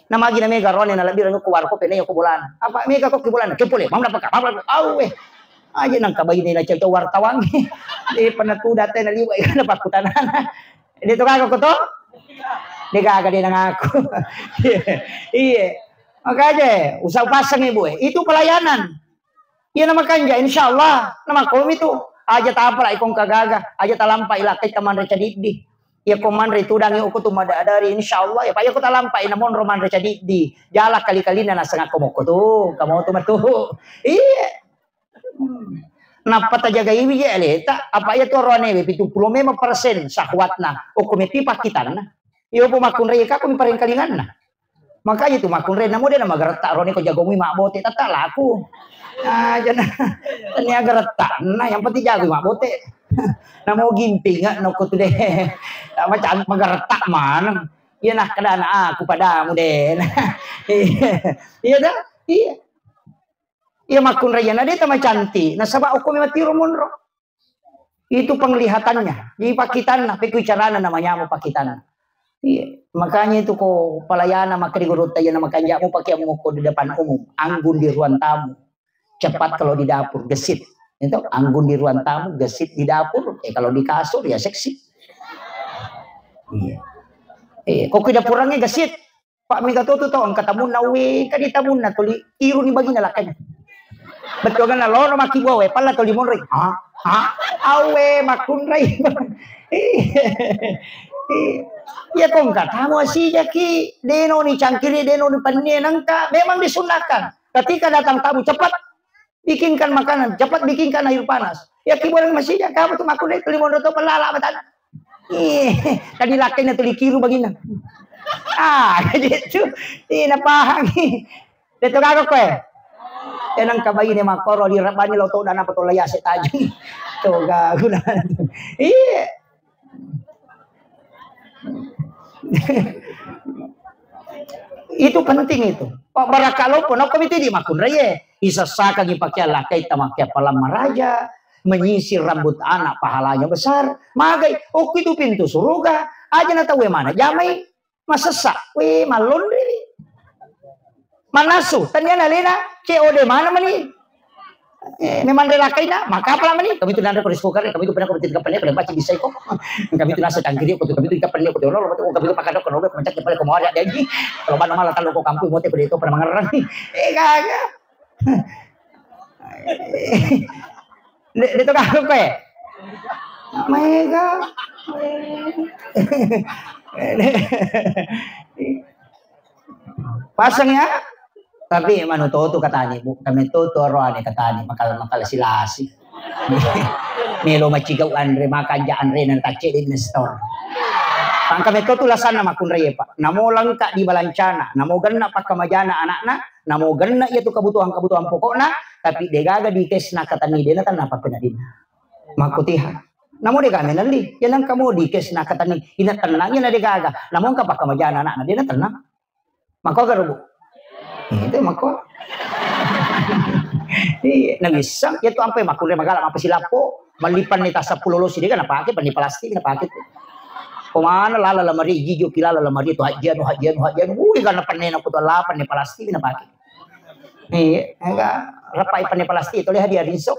Nama lagi na mega rone na labir ko warko pena yo ko bulan. Apa mega ko kibulan? Kepole, mam napaka, mam awe. Aja nang kabay nila caw wartawan. Di panatuda teh na liway na pakutanan. Dito ka ko to? Di kaga din ang ako. Iya. Makanya, usah pasang ibu itu pelayanan. Ya nama kanja insyaallah nama kom itu aja tapala ikong kagaga aja talampai lakay taman recadidi ya koman ritudang yo ko tumada dari insyaallah ya payo ko talampai namon roman recadidi jala kali-kali na nasa komoko to kamo to matu iya napata jaga iwi ya leta apa ya to rone 75% sahwatna o komiti pakitan yo pumakun reka ko mi pareng kalingan na makanya itu makun re namo de na magarta rone ko jagomi makbote tatala aku. Ah, jangan tanya retak. Nah, yang penting jago mak bote. Nah mau gimping nggak no kutu deh. Macam magaretak mana? Iya nah kadana aku padamu deh. Iya dah. Iya. Iya makun rayana dia tambah cantik. Nah sabak aku memang tiru munro. Itu penglihatannya. Di pakitan, tapi bicarana namanya mau pakitan. Iya. Makanya itu kok palayana maka digurut aja nama kanjamu pakai muko di depan umum, anggun di ruang tamu. Cepat kalau di dapur, gesit. Itu anggun di ruang tamu, gesit di dapur. Kalau di kasur ya seksi. Iya. Kok di dapurnya gesit. Pak Mika tuh angkat tamu nawe kan di tamu na tuli iru ni bagi nalakan. Betul kan lo maki bawa pala tuli monrei. Awe makun rai. Ya kong katamu si jaki deno ni cangkiri deno ni panne nangka memang disunahkan. Ketika datang tamu cepat bikinkan makanan, cepat bikinkan air panas. Ya kiburan masih ya kamu tuh makun itu limon roto pelala betan. Tadi lakainya tuh kiru bagina. Gitu. Napahang. Dito kako ko eh. Tenang kabayi ni makoro di rabani lo to dana patolaya si taji. To gago na. Itu penting itu. Pak barakalo pun aku itu di makun raya. Isasaka gipakai lakai tamakai palam maraja. Menyisir rambut anak pahalanya besar. Magai. Oke itu pintu surga. Aja na tahu mana. Jamai. Masesak. Weh malon ini. Manasu. Tanya nalena. COD mana mani. Memang relakai na. Maka apa mani. Kami itu nanda korisukar. Kami itu pernah komitin kapalnya. Kami baca bisa kok. Kami itu nasa tangkiri. Kami itu kapalnya. Kami itu pakadok. Kami itu mencak kepala kemauan. Jadi. Kalau mana malah kalau kau kampung. Mote pada itu pernah mengerang. Kagak. Dito kako ko eh. Mega. Pasangnya tapi manuto katani kami to roane katani makal silasi. Melo machigaw andre makanja andre nang tache di store. Pang kami to tulasan na makun reye pa. Namo lang ka di balancana, namo ganna pa kamajana anakna, namo ganna itu kebutuhan pokokna, tapi degaga di kes na katani dena tan apa penadin. Makutiha. Namo dega menali, yan ang kamo di kes na katani ina tanangnya na degaga. Namo ka pa kamajana anakna dena tanang. Mako garubo. Itu mako. Nagisang itu ampe makun re magala apa silapo, malipan ni ta 10 losi dia kan napake pan ni plastik napake. Kumana lala lamari gijo kilala lamari to hajian. Karena panen aku to lapan ni palasti na paki. Enggak rapai panen palasti to lihat dia rinsok.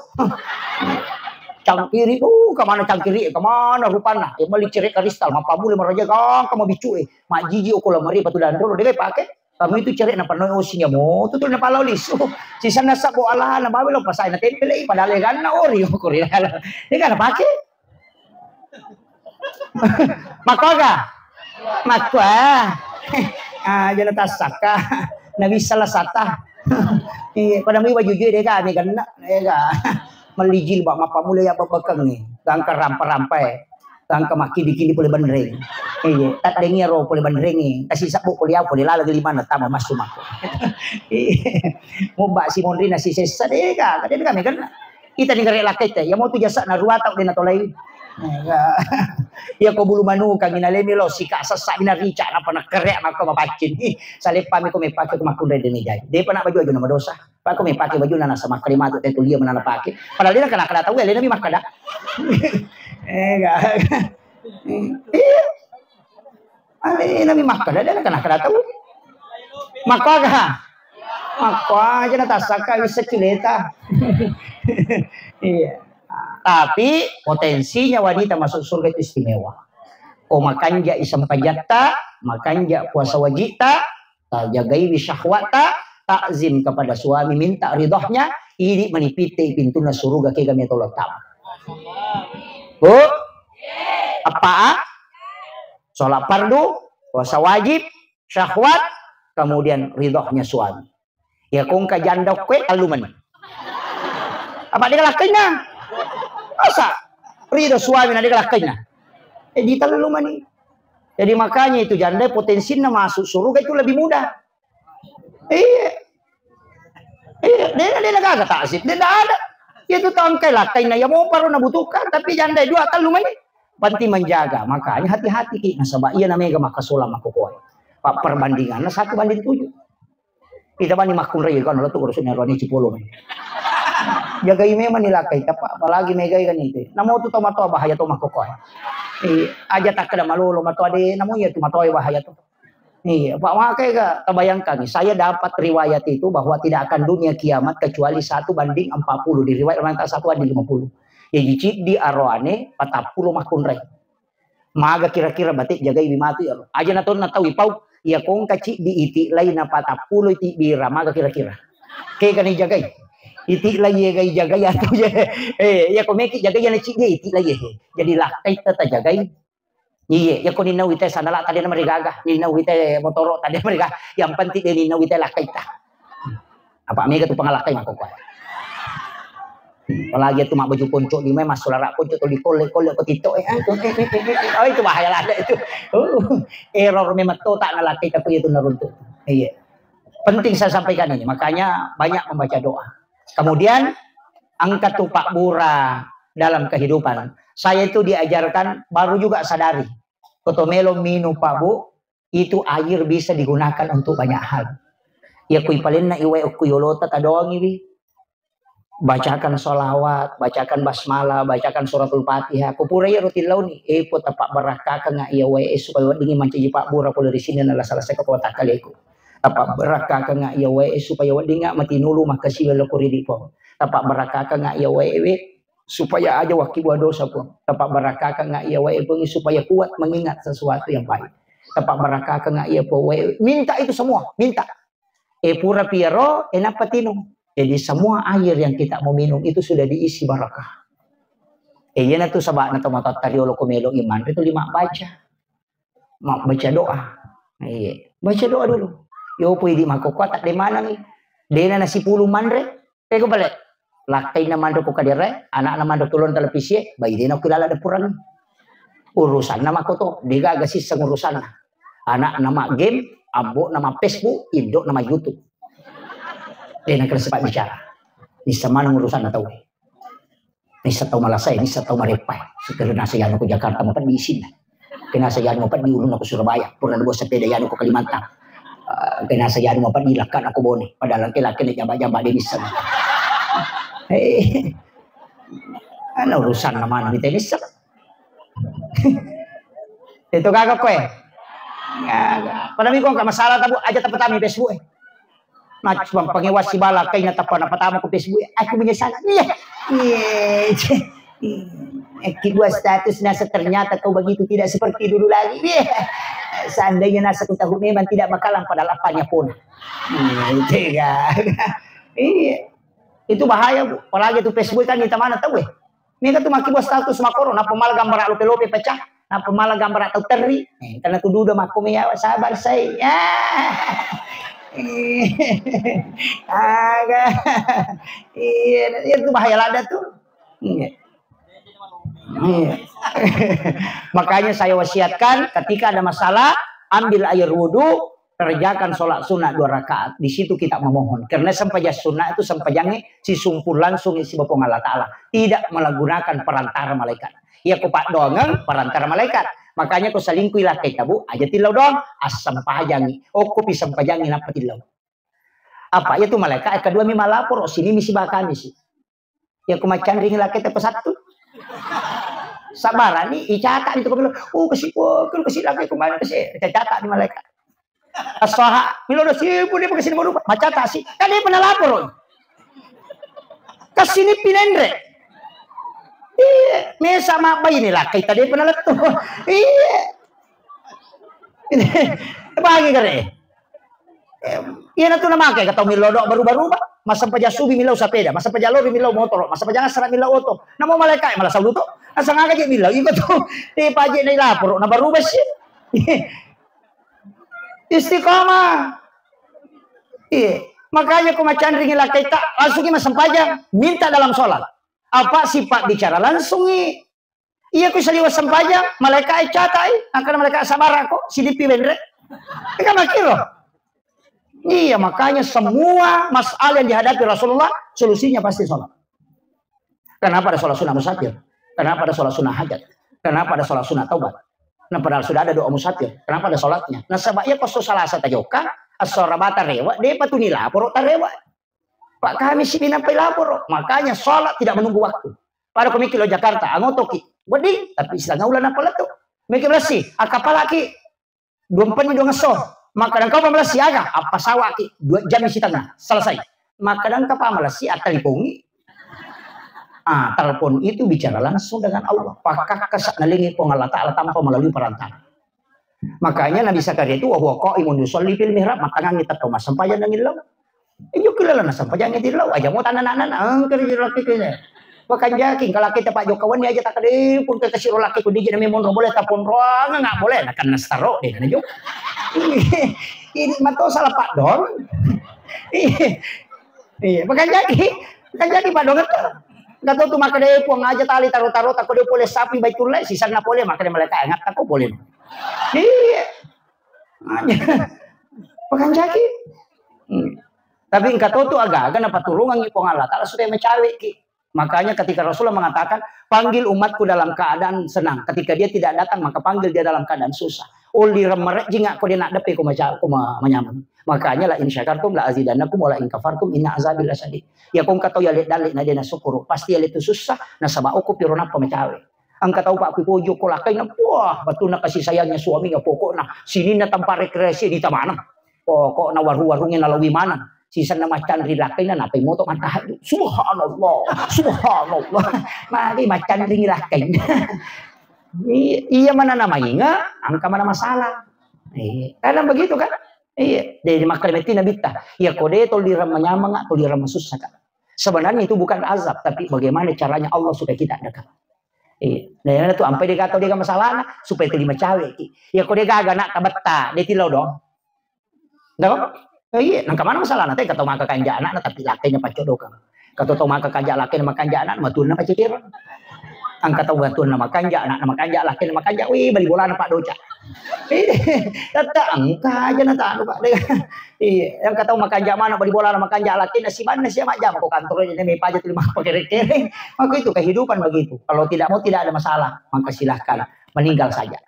Cangkiri kemana cangkiri kemana rupana mali cerik kristal mapamule maraja kang kamu bicu mak jiji aku lamari patu dandro dia pakai kami itu cerik na panoy osinya mo tutul na palolis sisa nasa bo ala na bawi lo pasay na tempel padale gan na ori ko rin dia kan pakai makoga makwa jana tasaka nabi salah sata pada mi baju dia kan ni kan malijil bak mapamule ya babakang ni tangka rampa-rampai tangka makidi-kidi boleh bandreng tak dengi ro boleh bandreng ni kasih sabuk boleh apa boleh lala lima na tama masuk mako mo ba si mondri na si sesa de ka kade kami kan kita ni garek lakai te ya mau tu jasa na ruata de na tolai ya ko bulu manu kang inalemi lo sika sesak bina rica apa na kerek mako mapacin sale pami ko me pake ko makun de ni jai de pana baju na dosa pak ko me pake baju na sama kalimat te tulia mana pake padahal dia kena tahu ele nabi makada enggak ale nabi makada dia kena tahu makaga aja na tasaka bisa cileta iya. Tapi potensinya wanita masuk surga itu istimewa. Makanja isam pajatta, makanja puasa wajibta, jagai wisyahwata, takzim kepada suami, minta ridhonya, ini menipiti pintu surga ke kami tolong tahu. Bu, apa? Sholat fardu, puasa wajib, syahwat, kemudian ridhonya suami. Ya kung kajanda kue aluman. Apa dia lakinya? Masa ridho suami nanti kelakainya di terlalu mani. Jadi makanya itu janda potensinya masuk surga itu lebih mudah. Dia kagak taksib, dia ada. Itu tangkai lakainya ya mau paru nabutuhkan, tapi janda dua terlalu mani. Penting menjaga, makanya hati-hati ki nasabah iya namanya maka sulam aku kuat. Pak perbandingannya 1:7. Kita banding makun raya kan lo tuh urusannya Roni Cipolo. Jagai memang nilakai apa apalagi megai kan itu namo tu tomato bahaya tu makoko aja tak kada malu mato ade namo ya tu mato bahaya tu pak makai ga terbayangkan saya dapat riwayat itu bahwa tidak akan dunia kiamat kecuali 1:40 di riwayat orang tak 1:50 ya jicik di arwane 40 makun rei maga kira-kira batik jagai mati aja naton natau ipau ya kong kacik di iti lain 40 iti bira maga kira-kira ke kan jagai iti lagi jaga ya tu ya ko meki jaga ya cik dia iti lagi jadi lah kita ta jaga ya ko ninau ite sanala tadi na marigaga ninau ite motoro tadi marigaga yang penting dia ninau ite lah kita apa mega tu pangalakai mako ko apalagi tu mak baju ponco di memang sulara ponco tu dikol-kol ko tito itu bahaya lah itu error memang tu tak nalaki tapi itu naruntuk iya penting saya sampaikan ini makanya banyak membaca doa. Kemudian angkat tupak bura dalam kehidupan. Saya itu diajarkan baru juga sadari. Kotomelo minu Pak Bu, itu air bisa digunakan untuk banyak hal. Ya kui palin na iwe kuyolota tadoang iwi. Bacakan sholawat, bacakan basmalah, bacakan suratul Fatihah. Kupura ya rutin launi. Po tapak barakah nga iya we supaya dingin manci Pak Bura pula di sini adalah salah satu kota kaliku. Tapak berakah ka nga iya wae supaya wadi nga matinulu makasih lo kuridi po. Tapak berakah ka nga iya wae supaya aja wakibu dosa po. Tapak berakah ka nga iya wae supaya kuat mengingat sesuatu yang baik. Tapak berakah ka nga iya po wae minta itu semua, minta. Pura piero enapatino. Jadi semua air yang kita mau minum itu sudah diisi barakah. Yan na to sabak na tomatot tariolo kumelo iman itu 5 baca. Baca doa. Baca doa dulu. Yo pwede makukuha tak di mana ni. Dena na si 10 manre. Teko balik. Lakay na mandro ko kadire. Anak na mandro tulon televisi. Bayi din ako kilala na puran. Urusan na mako to. Di gagasis sa urusan na. Anak na game. Abo na Facebook. Indo na YouTube. Dena kena sempat bicara. Ni sama nang urusan na tau. Ni sa tau malasay. Ni sa tau marepay. Sekarang nasayan ako Jakarta. Mapan di isin. Kinasayan mo pa di ulun ako Surabaya. Pura na buwas sa pedayan ako Kalimantan. Kinasayan mo pa nilakan ako boni padahal laki-laki na jamba-jamba din isa ano urusan naman ni tenisa Itu kagak kowe. Padahal ko ka masalah tabu aja tapatami Facebook. Nah, pengewas si bala kay natapan patama ko Facebook. Aku menyesal. Iya. Kedua status nasa ternyata kau begitu tidak seperti dulu lagi. Seandainya nasa ku tahu memang tidak makalang pada lapanya pun. Iya. Itu bahaya, Bu. Apalagi itu Facebook kan kita mana tahu. Mereka tuh maki buat status makoro, na pemal gambar lope-lope pecah, na pemal gambar atau teri. Karena tuh duda makum ya sabar saya. Agak. Iya, itu bahaya lada tuh. Iya. Makanya saya wasiatkan ketika ada masalah ambil air wudhu, kerjakan sholat sunnah 2 rakaat. Di situ kita memohon. Karena sampajah sunnah itu sampajangnya si sumpul langsung isi Bapa Allah Ta'ala. Tidak menggunakan perantara malaikat. Ya ku pak dongang perantara malaikat. Makanya ku selingkuh lah kita bu. Aja tilau dong. Asam pajangi. Oh ku pisam pajangi apa tilau. Apa itu malaikat? Kedua mi malapor. Sini misi bakal misi. Ya ku macan ring lah kita pesatu. Sabaran nih, icatak itu bilang, kasih lagi kemana kasih, catat di malaikat. Asaha, milo udah sibuk dia pakai sini baru, macata sih, kan dia pernah lapor, kesini pinendre, iya, mesa mak bayi nih lah, kita dia pernah letup, iya, bagi kare, iya nanti nama kayak kata milo dok baru-baru pak. Masa pajasubi milau sepeda, masa pajalori milau motor, masa pajangan serat milau oto. Namo malaikat malah saulu to. Asa ngaga je milau iba to. Ti paje na lapor na barubas sih. Istiqamah. Iya. Makanya ku macan ringin lakai tak langsung ki masam pajang, minta dalam sholat. Apa sifat bicara langsung i. Iya ku saliwas sempajang, malaikat catai, akan malaikat sabar kok sidipi bendre. Kan makiro. Iya, makanya semua masalah yang dihadapi Rasulullah, solusinya pasti sholat. Kenapa ada sholat sunnah musafir? Kenapa ada sholat sunnah hajat? Kenapa ada sholat sunnah taubat? Nah, padahal sudah ada doa musafir. Kenapa ada sholatnya? Nah, sebabnya pas salah satu joka, as-sorabata rewa, dia patuni lapor, tarewa. Pak kami sih binampai lapor. Makanya sholat tidak menunggu waktu. Pada komiki lo Jakarta, angotoki, wedi, tapi istilah ulan apa lah tuh? Mikir bersih, akapalaki, 24 dua ngeso. Maka dan kau pamalas siaga apa sawaki 2 jam isi tengah selesai. Maka dan kau pamalas si telipongi. Telepon itu bicara langsung dengan Allah. Pakah kesak nalingi Allah Ta'ala tanpa melalui perantara. Makanya Nabi Zakaria itu wahwa qaimun yusolli fil mihrab matangan kita tahu mas sampajan nang ilaw. Iyo kilala na sampajan ngiti ilaw aja mo tanan-tanan ang kerja laki kene. Pakan jaking kalau kita Pak Jokawan aja tak kade pun ke kasih laki ku dijina memon boleh tapon roang enggak boleh nak kan nastaro deh kan jo. Ini mato salah Pak Dong. Iya, pakan jaki Pak Dong enggak tahu tuh makan deh puang aja tali taruh-taruh tak kode boleh sapi baik tulai sisa na boleh makan mereka ingat aku boleh. Iya. Pakan jaki. Tapi enggak tahu tuh agak-agak napa turungan ngi puang Allah Ta'ala sudah mecawe ki. Makanya ketika Rasulullah mengatakan, panggil umatku dalam keadaan senang. Ketika dia tidak datang, maka panggil dia dalam keadaan susah. Uli remerek jingak ko dia nak depe ko menyaman. Makanya la in syakartum la azidannakum wa la in kafartum inna azabil lasadid. Ya kung kataw ya dalik na dia na syukur. Pasti ya itu susah na sabao ko pero na pamacawe. Ang kataw pa ko pojo ko lakay na wah, betul na kasih sayangnya suami nga pokok na sini na tampa rekreasi di tamana. Pokok na waru-warungnya nalawi mana. Sisa na macan rilakay na napay moto matahan. Subhanallah. Subhanallah. Mari macan rilakay. Iya mana namanya nga, angka mana masalah. Kadang begitu kan? Iya, dari makalimatina bita. Ya kode tolira menyamang, tolira masusah kan. Sebenarnya itu bukan azab, tapi bagaimana caranya Allah supaya kita dekat. Iya, nah itu sampai dia kata dia masalah supaya terima cawe. Ya kode gaga nak kabata, dia tilau dong. Dong? Iya, nang kamana masalah nanti kata maka kanja anak tapi lakainya pacodo kan. Kata tau maka kanja lakai nama kanja anak matun na pacikir. Ang kata batun nama kanja anak nama kanja lakai nama kanja wih bali bola na Pak Doca. Tata angka aja na tanu Pak. Iya, yang kata maka kanja mana bali bola nama kanja lakai na si mana siya majam ko kantornya ini may pajak 5 pakai-pakai. Maka itu kehidupan begitu. Kalau tidak mau tidak ada masalah, maka silahkan meninggal saja.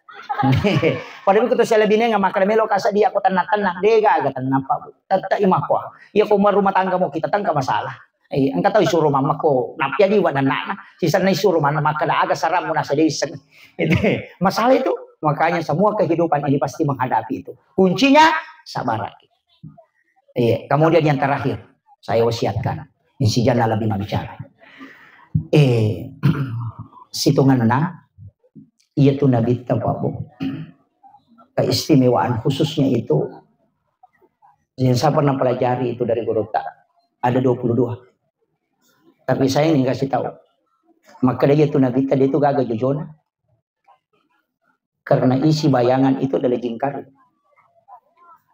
Padahal kita saya lebih nengah makan melo kasa dia aku tenang dia gak tenang apa tata imah ko ya ko rumah tangga mo kita tangga masalah ang kataw isuro mama ko napya di wanan na sisa na isuro man maka na aga saram mo na sa disan masalah itu Makanya semua kehidupan ini pasti menghadapi itu. Kuncinya sabar. Iya. Kemudian yang terakhir, saya wasiatkan. Si jana lebih bicara. Situngan na, yaitu Nabi Tawabu. Keistimewaan khususnya itu, yang saya pernah pelajari itu dari guru tak. Ada 22. Tapi saya ini kasih tahu. Maka dia itu Nabi tadi itu gagah jujona. Karena isi bayangan itu adalah jingkar.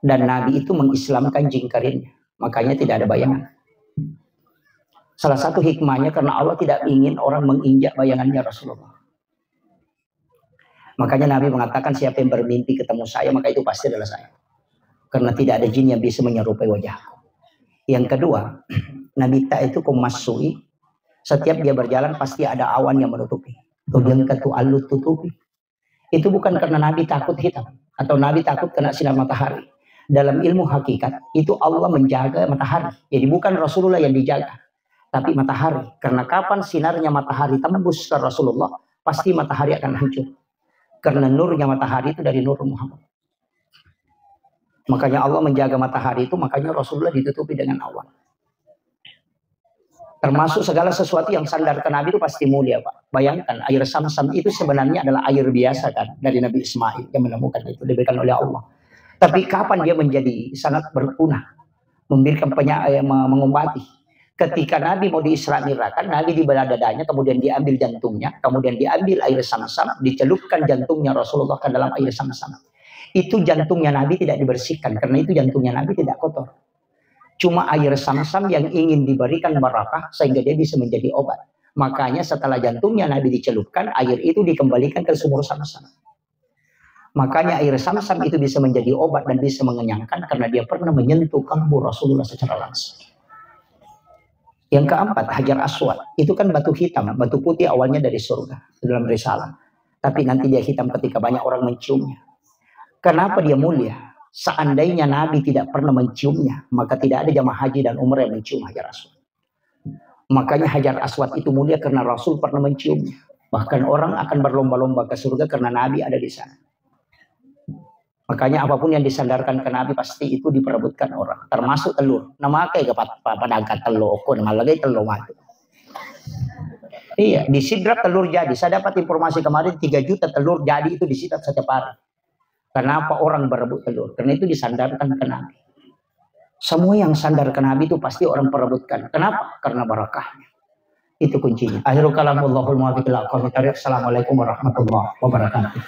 Dan Nabi itu mengislamkan jingkarinnya. Makanya tidak ada bayangan. Salah satu hikmahnya karena Allah tidak ingin orang menginjak bayangannya Rasulullah. Makanya Nabi mengatakan siapa yang bermimpi ketemu saya maka itu pasti adalah saya. Karena tidak ada jin yang bisa menyerupai wajahku. Yang kedua, Nabi tak itu kumasui. Setiap dia berjalan pasti ada awan yang menutupi. Kemudian katu alut tutupi. Itu bukan karena Nabi takut hitam. Atau Nabi takut kena sinar matahari. Dalam ilmu hakikat, itu Allah menjaga matahari. Jadi bukan Rasulullah yang dijaga. Tapi matahari. Karena kapan sinarnya matahari tembus ke Rasulullah, pasti matahari akan hancur. Karena nurnya matahari itu dari nur Muhammad. Makanya Allah menjaga matahari itu, makanya Rasulullah ditutupi dengan awan. Termasuk segala sesuatu yang sandar ke Nabi itu pasti mulia, Pak. Bayangkan, air Sam-Sam itu sebenarnya adalah air biasa kan. Dari Nabi Ismail yang menemukan itu, diberikan oleh Allah. Tapi kapan dia menjadi sangat berguna. Memberikan mengobati. Ketika Nabi mau diisra mirakan, Nabi dibelah dadanya, kemudian diambil jantungnya, kemudian diambil air Sam-Sam, dicelupkan jantungnya Rasulullah ke dalam air Sam-Sam. Itu jantungnya Nabi tidak dibersihkan, karena itu jantungnya Nabi tidak kotor. Cuma air Sam-Sam yang ingin diberikan barakah sehingga dia bisa menjadi obat. Makanya setelah jantungnya Nabi dicelupkan, air itu dikembalikan ke sumur Sam-Sam. Makanya air Sam-Sam itu bisa menjadi obat dan bisa mengenyangkan karena dia pernah menyentuh kalbu Rasulullah secara langsung. Yang keempat, Hajar Aswad. Itu kan batu hitam, batu putih awalnya dari surga dalam risalah. Tapi nanti dia hitam ketika banyak orang menciumnya. Kenapa dia mulia? Seandainya Nabi tidak pernah menciumnya, maka tidak ada jamaah haji dan umrah yang mencium Hajar Aswad. Makanya Hajar Aswad itu mulia karena Rasul pernah menciumnya. Bahkan orang akan berlomba-lomba ke surga karena Nabi ada di sana. Makanya apapun yang disandarkan ke Nabi pasti itu diperebutkan orang. Termasuk telur. Nama kayak padangkat telur, kon malagay telur mati. Iya, disidrat telur jadi. Saya dapat informasi kemarin 3 juta telur jadi itu disidrat setiap hari. Kenapa orang berebut telur? Karena itu disandarkan ke Nabi. Semua yang sandar ke Nabi itu pasti orang perebutkan. Kenapa? Karena barakahnya. Itu kuncinya. Akhirul kalam Allahul muwaffiq ila aqwamit thariq. Assalamualaikum warahmatullahi wabarakatuh.